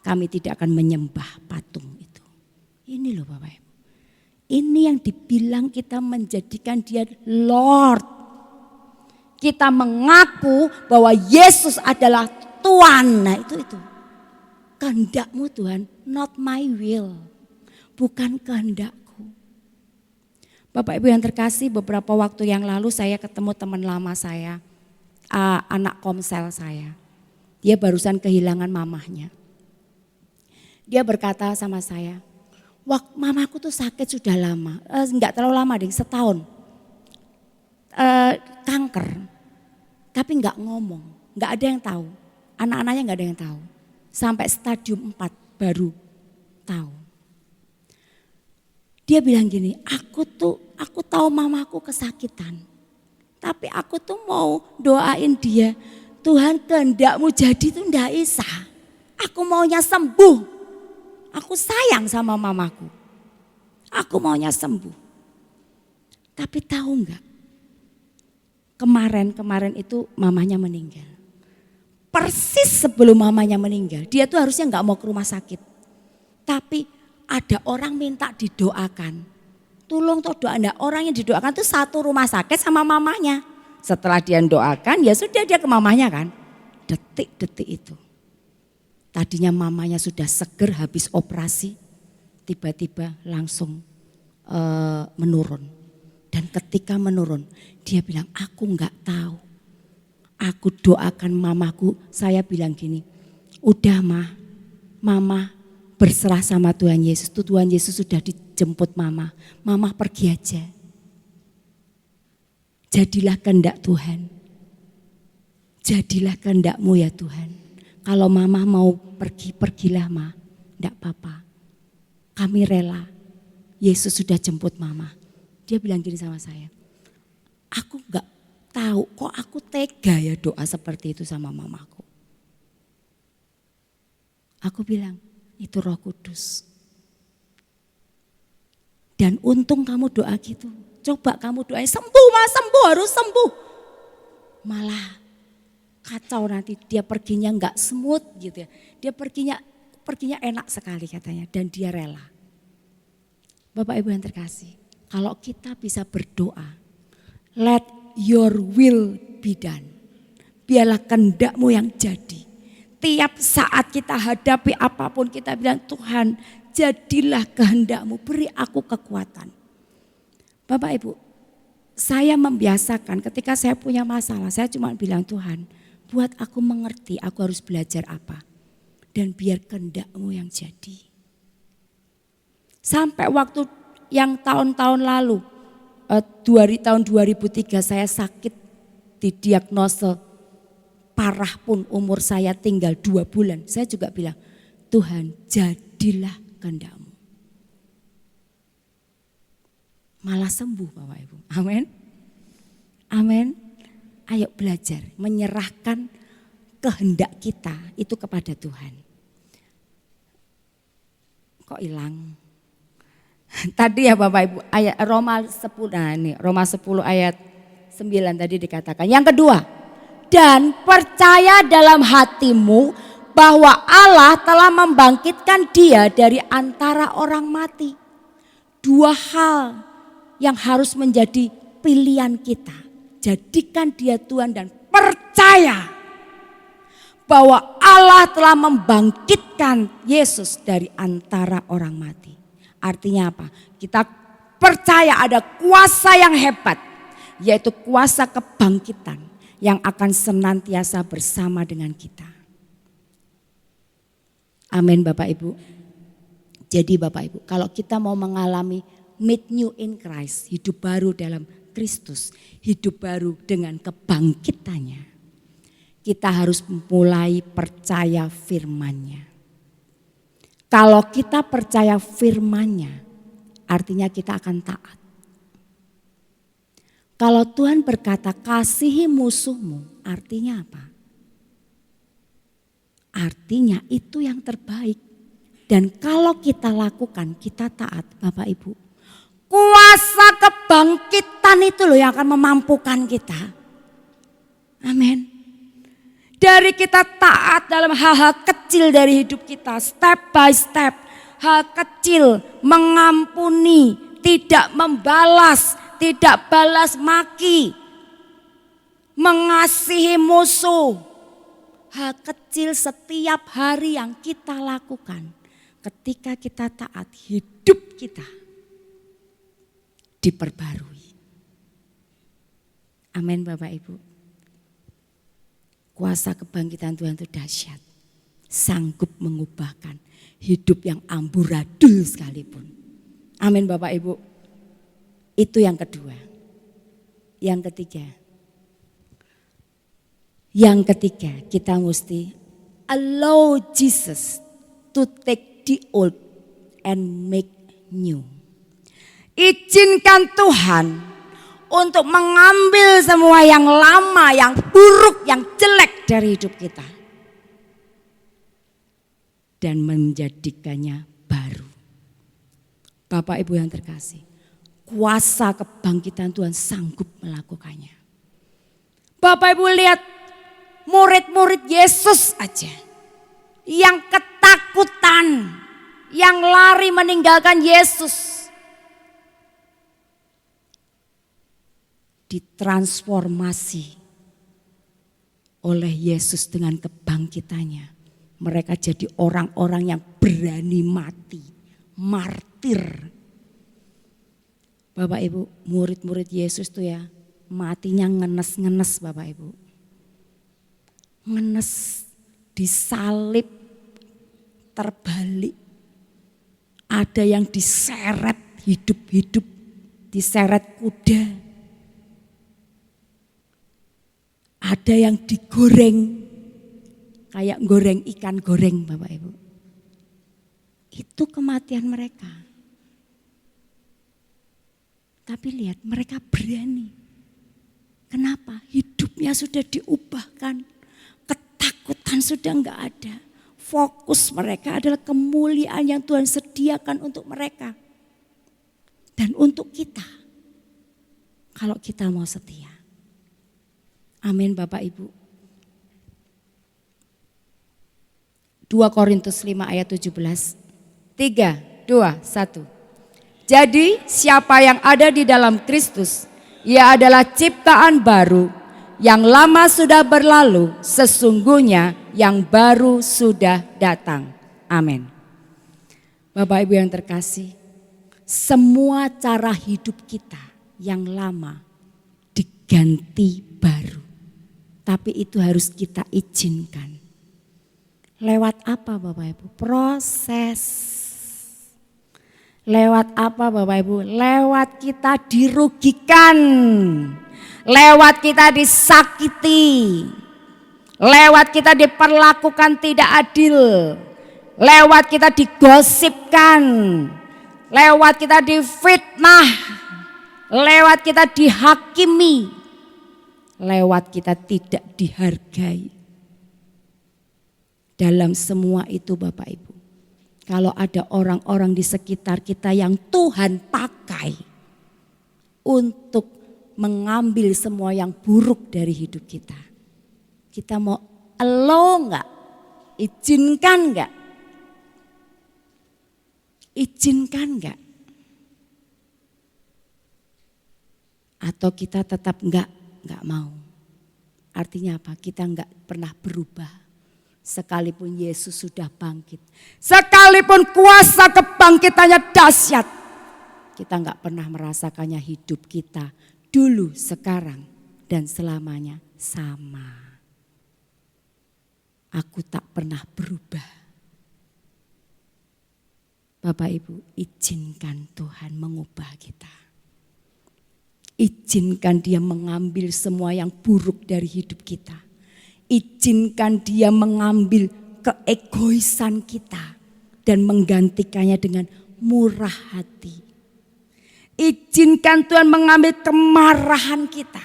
kami tidak akan menyembah patung itu. Ini loh Bapak Ibu. Ini yang dibilang kita menjadikan dia Lord. Kita mengaku bahwa Yesus adalah Tuhan. Nah itu. Kehendakmu Tuhan, not my will. Bukan kehendakku. Bapak Ibu yang terkasih, beberapa waktu yang lalu saya ketemu teman lama saya. Anak komsel saya. Dia barusan kehilangan mamahnya. Dia berkata sama saya, wah mamaku tuh sakit sudah lama. Enggak terlalu lama deh, setahun. Kanker. Tapi enggak ngomong, enggak ada yang tahu. Anak-anaknya enggak ada yang tahu. Sampai stadium 4 baru tahu. Dia bilang gini, aku tahu mamaku kesakitan. Tapi aku tuh mau doain dia. Tuhan kehendakmu jadi tuh enggak bisa. Aku maunya sembuh. Aku sayang sama mamaku. Aku maunya sembuh. Tapi tahu enggak? Kemarin itu mamanya meninggal. Persis sebelum mamanya meninggal, dia tuh harusnya enggak mau ke rumah sakit. Tapi ada orang minta didoakan. Tolong toh doa. Nah, orang yang didoakan tuh satu rumah sakit sama mamanya. Setelah dia doakan ya sudah dia ke mamanya kan. Detik-detik itu. Tadinya mamanya sudah seger habis operasi. Tiba-tiba langsung menurun. Dan ketika menurun dia bilang aku enggak tahu. Aku doakan mamaku, saya bilang gini, udah mama berserah sama Tuhan Yesus. Tuhan Yesus sudah dijemput mama pergi aja. Jadilah kehendak Tuhan. Jadilah kehendakmu ya Tuhan. Kalau mama mau pergi, pergilah enggak apa-apa. Kami rela, Yesus sudah jemput mama. Dia bilang gini sama saya, aku enggak tahu kok aku tega ya doa seperti itu sama mamaku. Aku bilang, itu Roh Kudus. Dan untung kamu doa gitu. Coba kamu doain sembuh sembuh, harus sembuh. Malah kacau nanti dia perginya enggak smooth gitu ya. Dia perginya enak sekali katanya dan dia rela. Bapak Ibu yang terkasih, kalau kita bisa berdoa, let your will be done. Biarlah kehendakmu yang jadi. Tiap saat kita hadapi apapun kita bilang Tuhan jadilah kehendakmu, beri aku kekuatan. Bapak Ibu, saya membiasakan ketika saya punya masalah, saya cuma bilang Tuhan buat aku mengerti aku harus belajar apa. Dan biar kehendakmu yang jadi. Sampai waktu yang tahun-tahun lalu, tahun 2003 saya sakit didiagnosa parah pun umur saya tinggal 2 bulan. Saya juga bilang Tuhan jadilah kehendakmu. Malah sembuh Bapak Ibu. Amin. Amin. Ayo belajar menyerahkan kehendak kita itu kepada Tuhan. Kok hilang? Tadi ya Bapak Ibu ayat Roma 10, nah ini Roma 10 ayat 9 tadi dikatakan. Yang kedua, dan percaya dalam hatimu bahwa Allah telah membangkitkan dia dari antara orang mati. 2 hal yang harus menjadi pilihan kita. Jadikan dia Tuhan dan percaya bahwa Allah telah membangkitkan Yesus dari antara orang mati. Artinya apa? Kita percaya ada kuasa yang hebat, yaitu kuasa kebangkitan yang akan senantiasa bersama dengan kita. Amin Bapak Ibu. Jadi Bapak Ibu, kalau kita mau mengalami made new in Christ, hidup baru dalam Kristus, hidup baru dengan kebangkitannya, kita harus mulai percaya firman-Nya. Kalau kita percaya firman-Nya, artinya kita akan taat. Kalau Tuhan berkata kasihi musuhmu, artinya apa? Artinya itu yang terbaik. Dan kalau kita lakukan, kita taat Bapak Ibu. Kuasa kebangkitan itu loh yang akan memampukan kita. Amin. Dari kita taat dalam hal-hal kecil dari hidup kita, step by step, hal kecil, mengampuni, tidak membalas, tidak balas maki, mengasihi musuh. Hal kecil setiap hari yang kita lakukan, ketika kita taat, hidup kita diperbarui. Amin Bapak Ibu. Kuasa kebangkitan Tuhan itu dahsyat. Sanggup mengubahkan hidup yang amburadul sekalipun. Amin Bapak Ibu. Itu yang kedua. Yang ketiga. Yang ketiga kita mesti allow Jesus to take the old and make new. Izinkan Tuhan untuk mengambil semua yang lama, yang buruk, yang jelek dari hidup kita. Dan menjadikannya baru. Bapak Ibu yang terkasih, kuasa kebangkitan Tuhan sanggup melakukannya. Bapak Ibu lihat murid-murid Yesus aja yang ketakutan, yang lari meninggalkan Yesus, ditransformasi oleh Yesus dengan kebangkitannya. Mereka jadi orang-orang yang berani mati, martir. Bapak Ibu, murid-murid Yesus tuh ya matinya ngenes-ngenes Bapak Ibu. Ngenes, disalib, terbalik. Ada yang diseret hidup-hidup, diseret kuda. Ada yang digoreng, kayak goreng ikan goreng Bapak Ibu. Itu kematian mereka. Tapi lihat mereka berani. Kenapa? Hidupnya sudah diubahkan. Ketakutan sudah enggak ada. Fokus mereka adalah kemuliaan yang Tuhan sediakan untuk mereka. Dan untuk kita. Kalau kita mau setia. Amin Bapak Ibu. 2 Korintus 5 ayat 17. 3, 2, 1. Jadi siapa yang ada di dalam Kristus, ia adalah ciptaan baru. Yang lama sudah berlalu, sesungguhnya yang baru sudah datang. Amin. Bapak Ibu yang terkasih, semua cara hidup kita yang lama diganti baru. Tapi itu harus kita izinkan. Lewat apa Bapak Ibu? Proses. Lewat apa Bapak Ibu? Lewat kita dirugikan. Lewat kita disakiti. Lewat kita diperlakukan tidak adil. Lewat kita digosipkan. Lewat kita difitnah. Lewat kita dihakimi. Lewat kita tidak dihargai. Dalam semua itu Bapak Ibu, kalau ada orang-orang di sekitar kita yang Tuhan pakai untuk mengambil semua yang buruk dari hidup kita, kita mau allow enggak? Izinkan enggak? Izinkan enggak? Atau kita tetap enggak mau? Artinya apa? Kita enggak pernah berubah. Sekalipun Yesus sudah bangkit, sekalipun kuasa kebangkitannya dahsyat, kita enggak pernah merasakannya. Hidup kita dulu, sekarang, dan selamanya sama. Aku tak pernah berubah. Bapak Ibu, izinkan Tuhan mengubah kita. Izinkan Dia mengambil semua yang buruk dari hidup kita. Izinkan Dia mengambil keegoisan kita dan menggantikannya dengan murah hati. Izinkan Tuhan mengambil kemarahan kita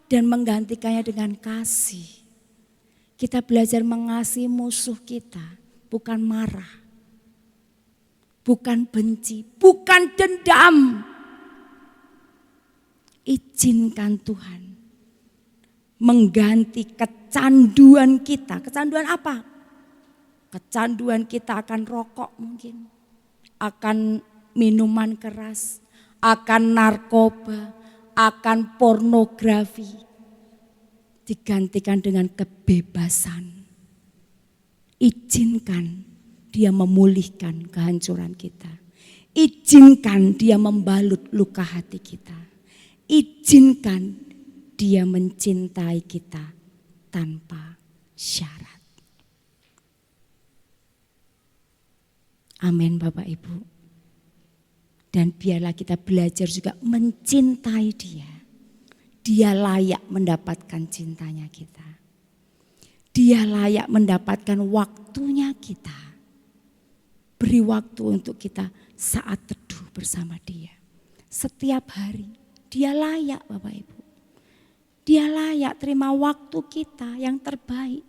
dan menggantikannya dengan kasih. Kita belajar mengasihi musuh kita, bukan marah, bukan benci, bukan dendam. Izinkan Tuhan mengganti kecanduan kita. Kecanduan apa? Kecanduan kita akan rokok mungkin, akan minuman keras, akan narkoba, akan pornografi. Digantikan dengan kebebasan. Izinkan Dia memulihkan kehancuran kita. Izinkan Dia membalut luka hati kita. Izinkan Dia mencintai kita tanpa syarat. Amin Bapak Ibu. Dan biarlah kita belajar juga mencintai Dia. Dia layak mendapatkan cintanya kita. Dia layak mendapatkan waktunya kita. Beri waktu untuk kita saat teduh bersama Dia. Setiap hari Dia layak Bapak Ibu. Dia layak terima waktu kita yang terbaik.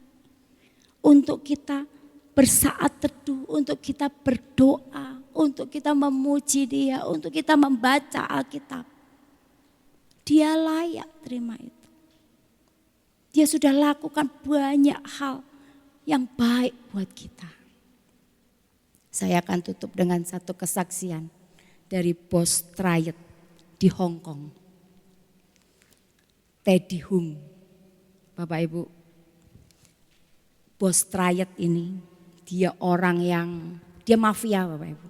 Untuk kita bersaat teduh, untuk kita berdoa, untuk kita memuji Dia, untuk kita membaca Alkitab. Dia layak terima itu. Dia sudah lakukan banyak hal yang baik buat kita. Saya akan tutup dengan satu kesaksian dari bos Triad di Hong Kong. Teddy Hung. Bapak Ibu, bos Triad ini dia orang yang, dia mafia Bapak Ibu.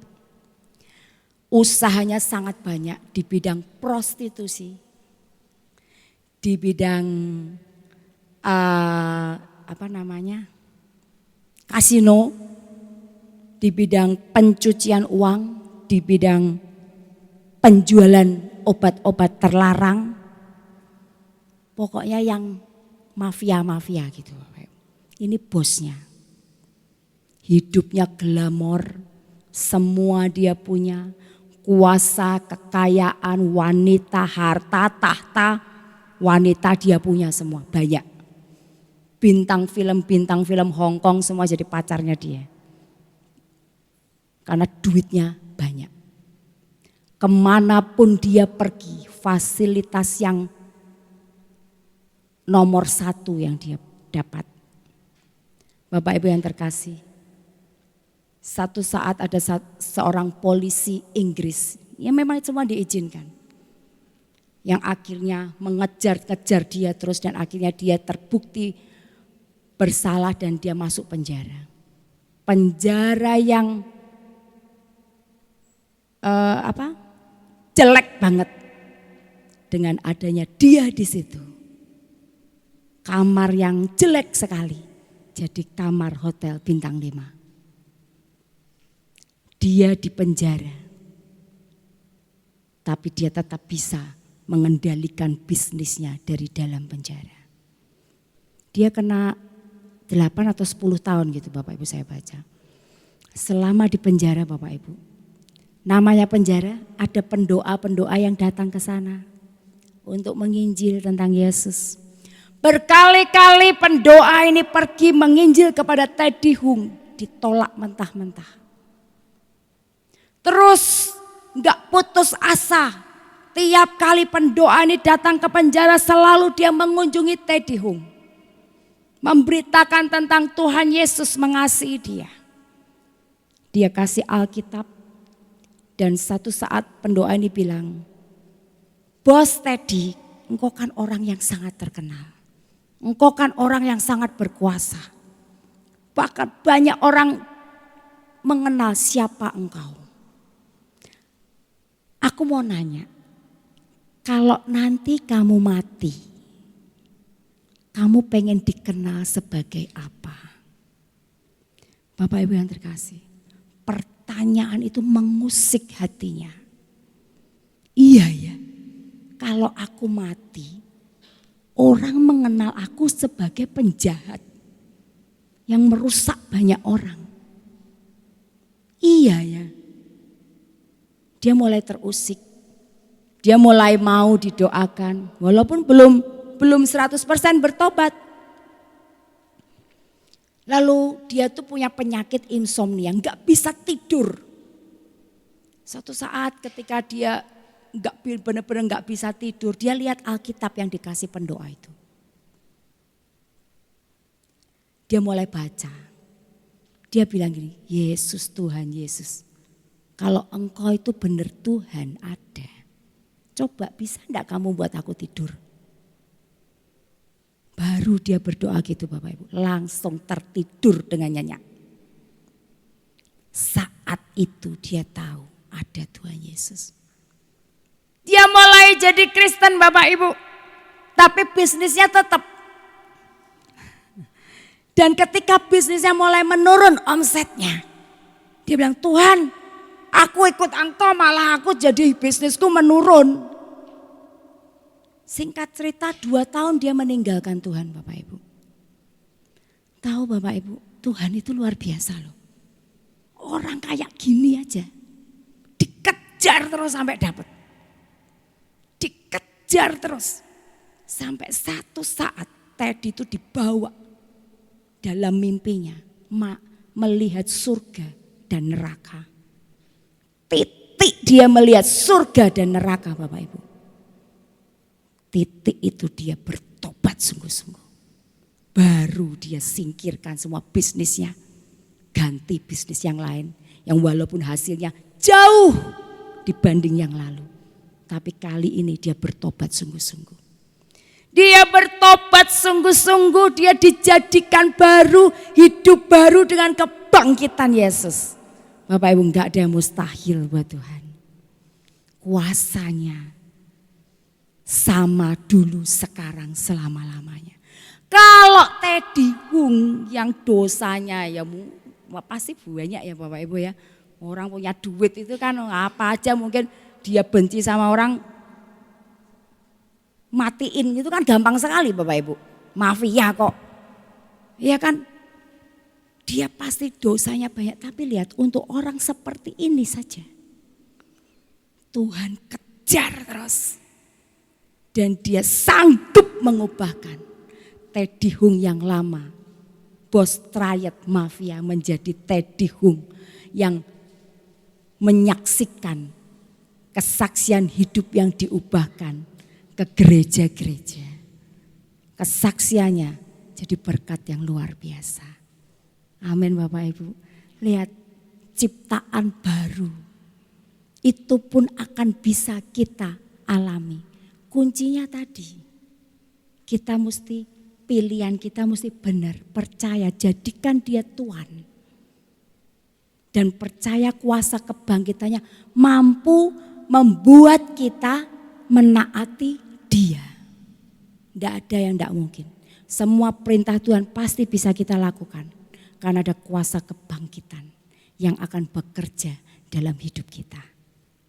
Usahanya sangat banyak di bidang prostitusi, di bidang kasino, di bidang pencucian uang, di bidang penjualan obat-obat terlarang. Pokoknya yang mafia-mafia gitu. Ini bosnya. Hidupnya glamor, semua dia punya. Kuasa, kekayaan, wanita, harta, tahta, wanita dia punya semua, banyak. Bintang film Hong Kong semua jadi pacarnya dia. Karena duitnya banyak. Kemanapun dia pergi, fasilitas yang nomor 1 yang dia dapat. Bapak Ibu yang terkasih, satu saat ada seorang polisi Inggris, yang memang semua diizinkan. Yang akhirnya mengejar-kejar dia terus dan akhirnya dia terbukti bersalah dan dia masuk penjara. Penjara yang jelek banget. Dengan adanya dia di situ. Kamar yang jelek sekali jadi kamar hotel bintang 5. Dia di penjara. Tapi dia tetap bisa mengendalikan bisnisnya dari dalam penjara. Dia kena 8 atau 10 tahun gitu Bapak Ibu saya baca. Selama di penjara Bapak Ibu. Namanya penjara, ada pendoa-pendoa yang datang ke sana untuk menginjil tentang Yesus. Berkali-kali pendoa ini pergi menginjil kepada Teddy Hung, ditolak mentah-mentah. Terus enggak putus asa. Tiap kali pendoa ini datang ke penjara selalu dia mengunjungi Teddy Hung. Memberitakan tentang Tuhan Yesus mengasihi dia. Dia kasih Alkitab. Dan satu saat pendoa ini bilang, Bos Teddy, engkau kan orang yang sangat terkenal. Engkau kan orang yang sangat berkuasa. Bahkan banyak orang mengenal siapa engkau. Aku mau nanya, kalau nanti kamu mati, kamu pengen dikenal sebagai apa? Bapak Ibu yang terkasih, pertanyaan itu mengusik hatinya. Iya ya, kalau aku mati, orang mengenal aku sebagai penjahat yang merusak banyak orang. Iya ya, dia mulai terusik. Dia mulai mau didoakan, walaupun belum 100% bertobat. Lalu dia tuh punya penyakit insomnia, nggak bisa tidur. Suatu saat ketika dia benar-benar nggak bisa tidur, dia lihat Alkitab yang dikasih pendoa itu. Dia mulai baca. Dia bilang gini, Yesus Tuhan Yesus, kalau engkau itu benar Tuhan ada. Coba bisa enggak kamu buat aku tidur? Baru dia berdoa gitu Bapak Ibu. Langsung tertidur dengan nyenyak. Saat itu dia tahu ada Tuhan Yesus. Dia mulai jadi Kristen Bapak Ibu. Tapi bisnisnya tetap. Dan ketika bisnisnya mulai menurun omsetnya. Dia bilang Tuhan, aku ikut engkau malah aku jadi bisnisku menurun. Singkat cerita 2 tahun dia meninggalkan Tuhan Bapak Ibu. Tahu Bapak Ibu, Tuhan itu luar biasa loh. Orang kayak gini aja dikejar terus sampai dapat. Dikejar kejar terus. Sampai satu saat Teddy itu dibawa dalam mimpinya melihat surga dan neraka. Titik dia melihat surga dan neraka, Bapak Ibu. Titik itu dia bertobat sungguh-sungguh. Baru dia singkirkan semua bisnisnya. Ganti bisnis yang lain. Yang walaupun hasilnya jauh dibanding yang lalu. Tapi kali ini dia bertobat sungguh-sungguh. Dia bertobat sungguh-sungguh, dia dijadikan baru, hidup baru dengan kebangkitan Yesus. Bapak Ibu, enggak ada yang mustahil buat Tuhan. Kuasanya sama dulu, sekarang, selama-lamanya. Kalau Teddy Hung yang dosanya ya pasti banyak ya Bapak Ibu ya. Orang punya duit itu kan apa aja mungkin dia benci sama orang, matiin itu kan gampang sekali Bapak Ibu. Mafia kok. Iya kan? Dia pasti dosanya banyak. Tapi lihat untuk orang seperti ini saja. Tuhan kejar terus. Dan dia sanggup mengubahkan Teddy Hung yang lama. Bos triad mafia menjadi Teddy Hung yang menyaksikan kesaksian hidup yang diubahkan ke gereja-gereja. Kesaksiannya jadi berkat yang luar biasa. Amin Bapak Ibu. Lihat ciptaan baru. Itu pun akan bisa kita alami. Kuncinya tadi. Kita mesti, pilihan kita mesti benar. Percaya, jadikan dia Tuhan. Dan percaya kuasa kebangkitannya mampu membuat kita menaati Dia. Tidak ada yang tidak mungkin. Semua perintah Tuhan pasti bisa kita lakukan. Karena ada kuasa kebangkitan yang akan bekerja dalam hidup kita.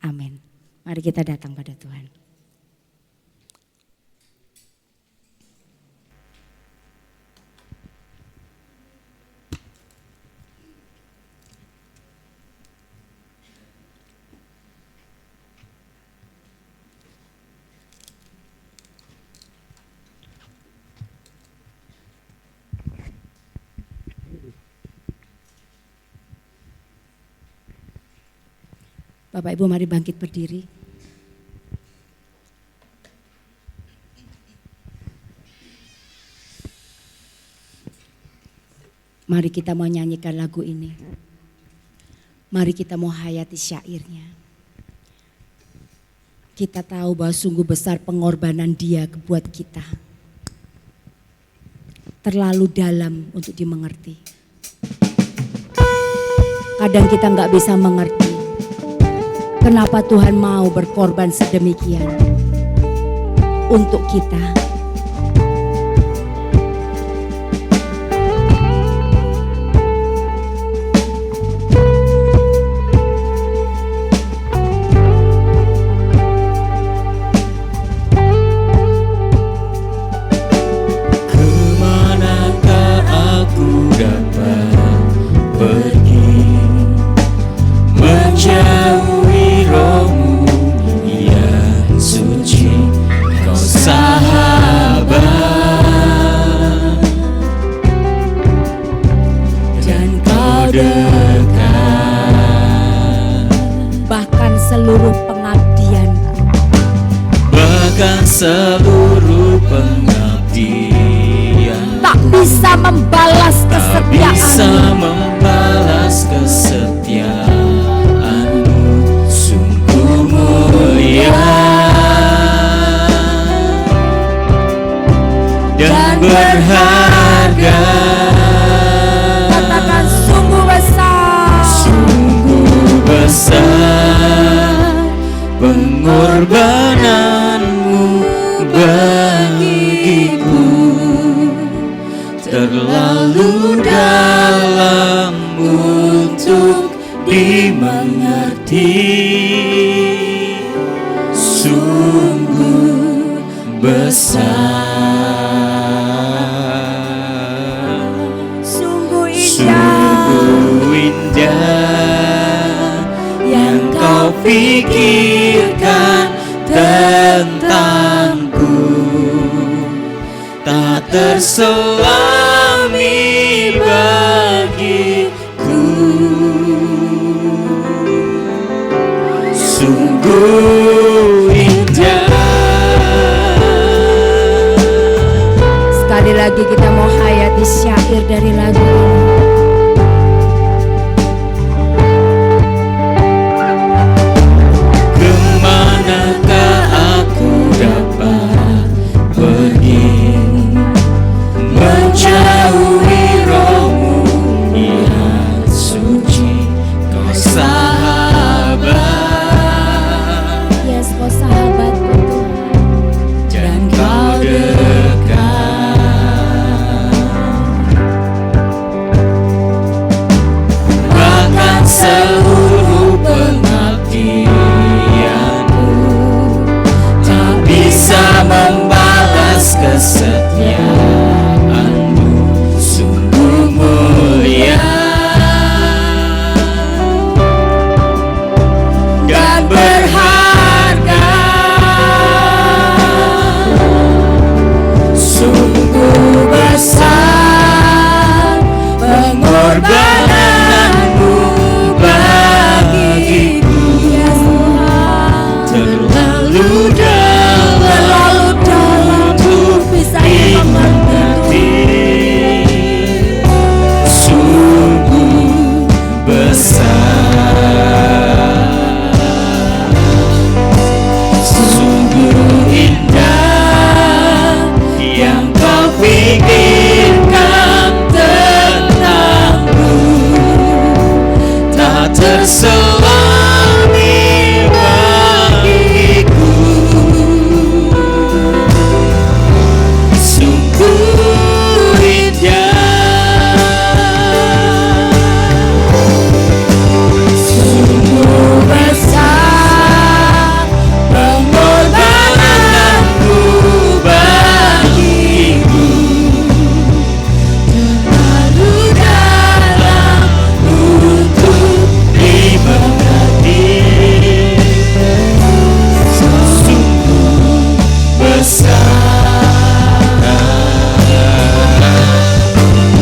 Amin. Mari kita datang pada Tuhan. Bapak Ibu mari bangkit berdiri. Mari kita mau nyanyikan lagu ini. Mari kita mau hayati syairnya. Kita tahu bahwa sungguh besar pengorbanan Dia buat kita. Terlalu dalam untuk dimengerti. Kadang kita nggak bisa mengerti. Kenapa Tuhan mau berkorban sedemikian untuk kita? Kemanakah aku dapat pergi menjauh rohmu yang suci, kau sahabat, dan kau dekat. Bahkan seluruh pengabdianku, Bahkan seluruh pengabdian tak bisa membalas tak bisa kesetiaanmu. membalas kesetiaanmu. Sungguh mulia dan berharga. Katakan sungguh besar. Sungguh besar pengorbananmu bagiku, terlalu dalam untuk dimengerti. Sungguh besar, Sungguh indah sungguh indah yang kau pikirkan tentang terselami bagiku. Sungguh indah. Sekali lagi kita mau hayati syair dari lagu ini. Kemanakah aku dapat pergi, menjauhi rohmu yang suci, kau sahabat. Yes, kau sahabatku Tuhan. Dan kau dekat. Bahkan seluruh pengabdianku tak bisa membalas kesetiaanmu. Sungguh mulia dan berharga. Sungguh besar pengorbananmu bagiku. Terlalu dalam untuk bisa dimengerti. Sungguh besar, sungguh indah yang kau pikirkan tentangku, tak terselami bagiku. Sungguh indah, sungguh besar pengorbananmu bagiku. Terlalu dalam untuk dimengerti. Sungguh besar,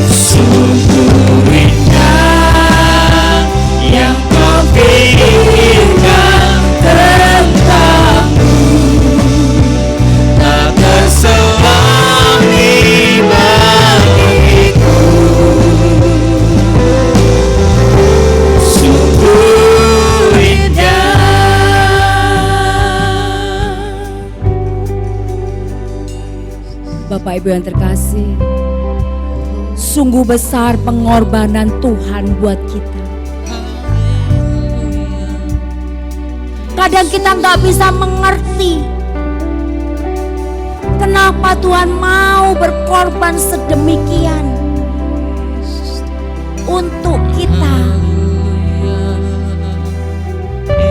sungguh indah yang kau pikirkan tentangku, tak terselami bagiku. Sungguh indah. Bapak Ibu yang terkasih, sungguh besar pengorbanan Tuhan buat kita. Kadang kita nggak bisa mengerti kenapa Tuhan mau berkorban sedemikian untuk kita.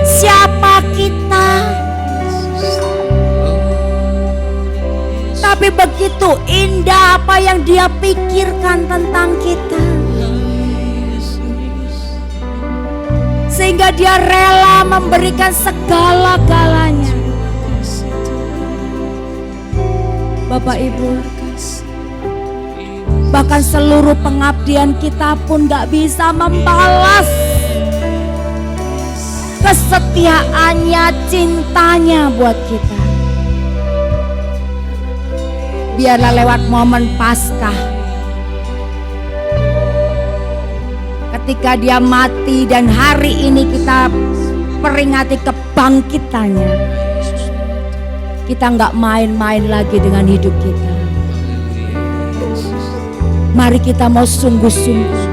Siapa kita? Tapi begitu indah apa yang Dia pikirkan tentang kita, sehingga Dia rela memberikan segala-galanya. Bapak Ibu, bahkan seluruh pengabdian kita pun gak bisa membalas kesetiaannya, cintanya buat kita. Biarlah lewat momen Paskah, ketika Dia mati dan hari ini kita peringati kebangkitannya, kita nggak main-main lagi dengan hidup kita. Mari kita mau sungguh-sungguh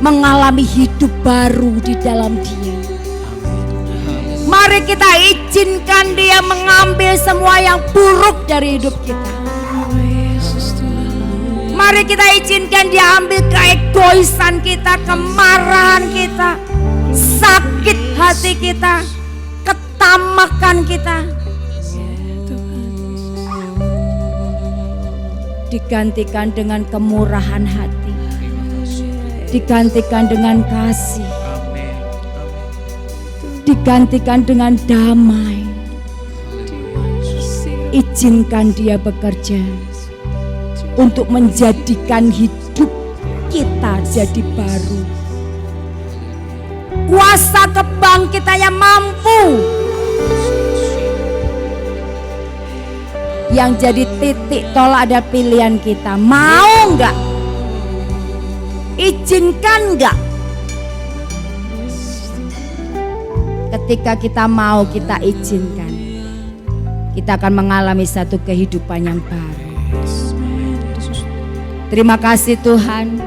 mengalami hidup baru di dalam Dia. Mari kita izinkan Dia mengambil semua yang buruk dari hidup kita. Mari kita izinkan Dia ambil keegoisan kita, kemarahan kita, sakit hati kita, ketamakan kita. Digantikan dengan kemurahan hati, digantikan dengan kasih, digantikan dengan damai, Izinkan dia bekerja untuk menjadikan hidup kita jadi baru. Kuasa kebangkitannya mampu yang jadi titik tolak ada pilihan kita. Mau enggak? Izinkan enggak? Ketika kita mau, kita izinkan, kita akan mengalami satu kehidupan yang baru. Terima kasih Tuhan.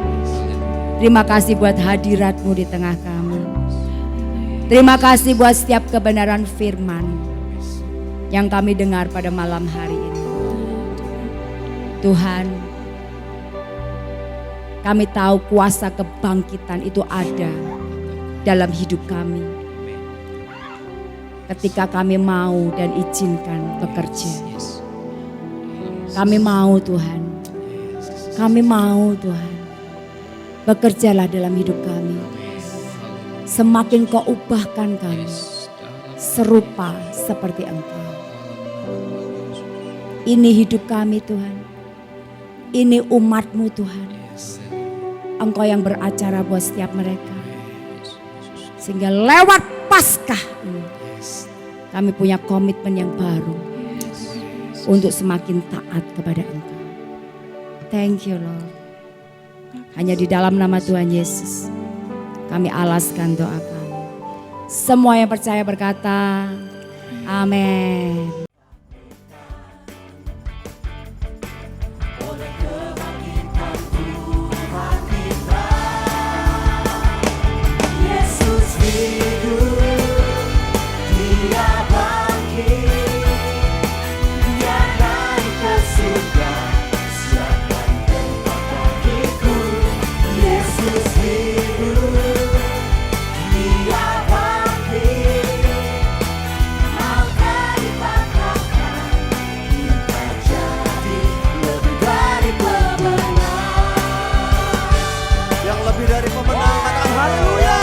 Terima kasih buat hadirat-Mu di tengah kami. Terima kasih buat setiap kebenaran firman yang kami dengar pada malam hari ini. Tuhan, kami tahu kuasa kebangkitan itu ada dalam hidup kami. Ketika kami mau dan izinkan bekerja. Kami mau Tuhan. Kami mau Tuhan. Bekerjalah dalam hidup kami. Semakin Kau ubahkan kami serupa seperti Engkau. Ini hidup kami Tuhan. Ini umat-Mu Tuhan. Engkau yang beracara buat setiap mereka. Sehingga lewat Paskah ini kami punya komitmen yang baru untuk semakin taat kepada Engkau. Thank you Lord. Hanya di dalam nama Tuhan Yesus kami alaskan doa kami. Semua yang percaya berkata, amin. Yang lebih dari pemenang, katakan haleluya.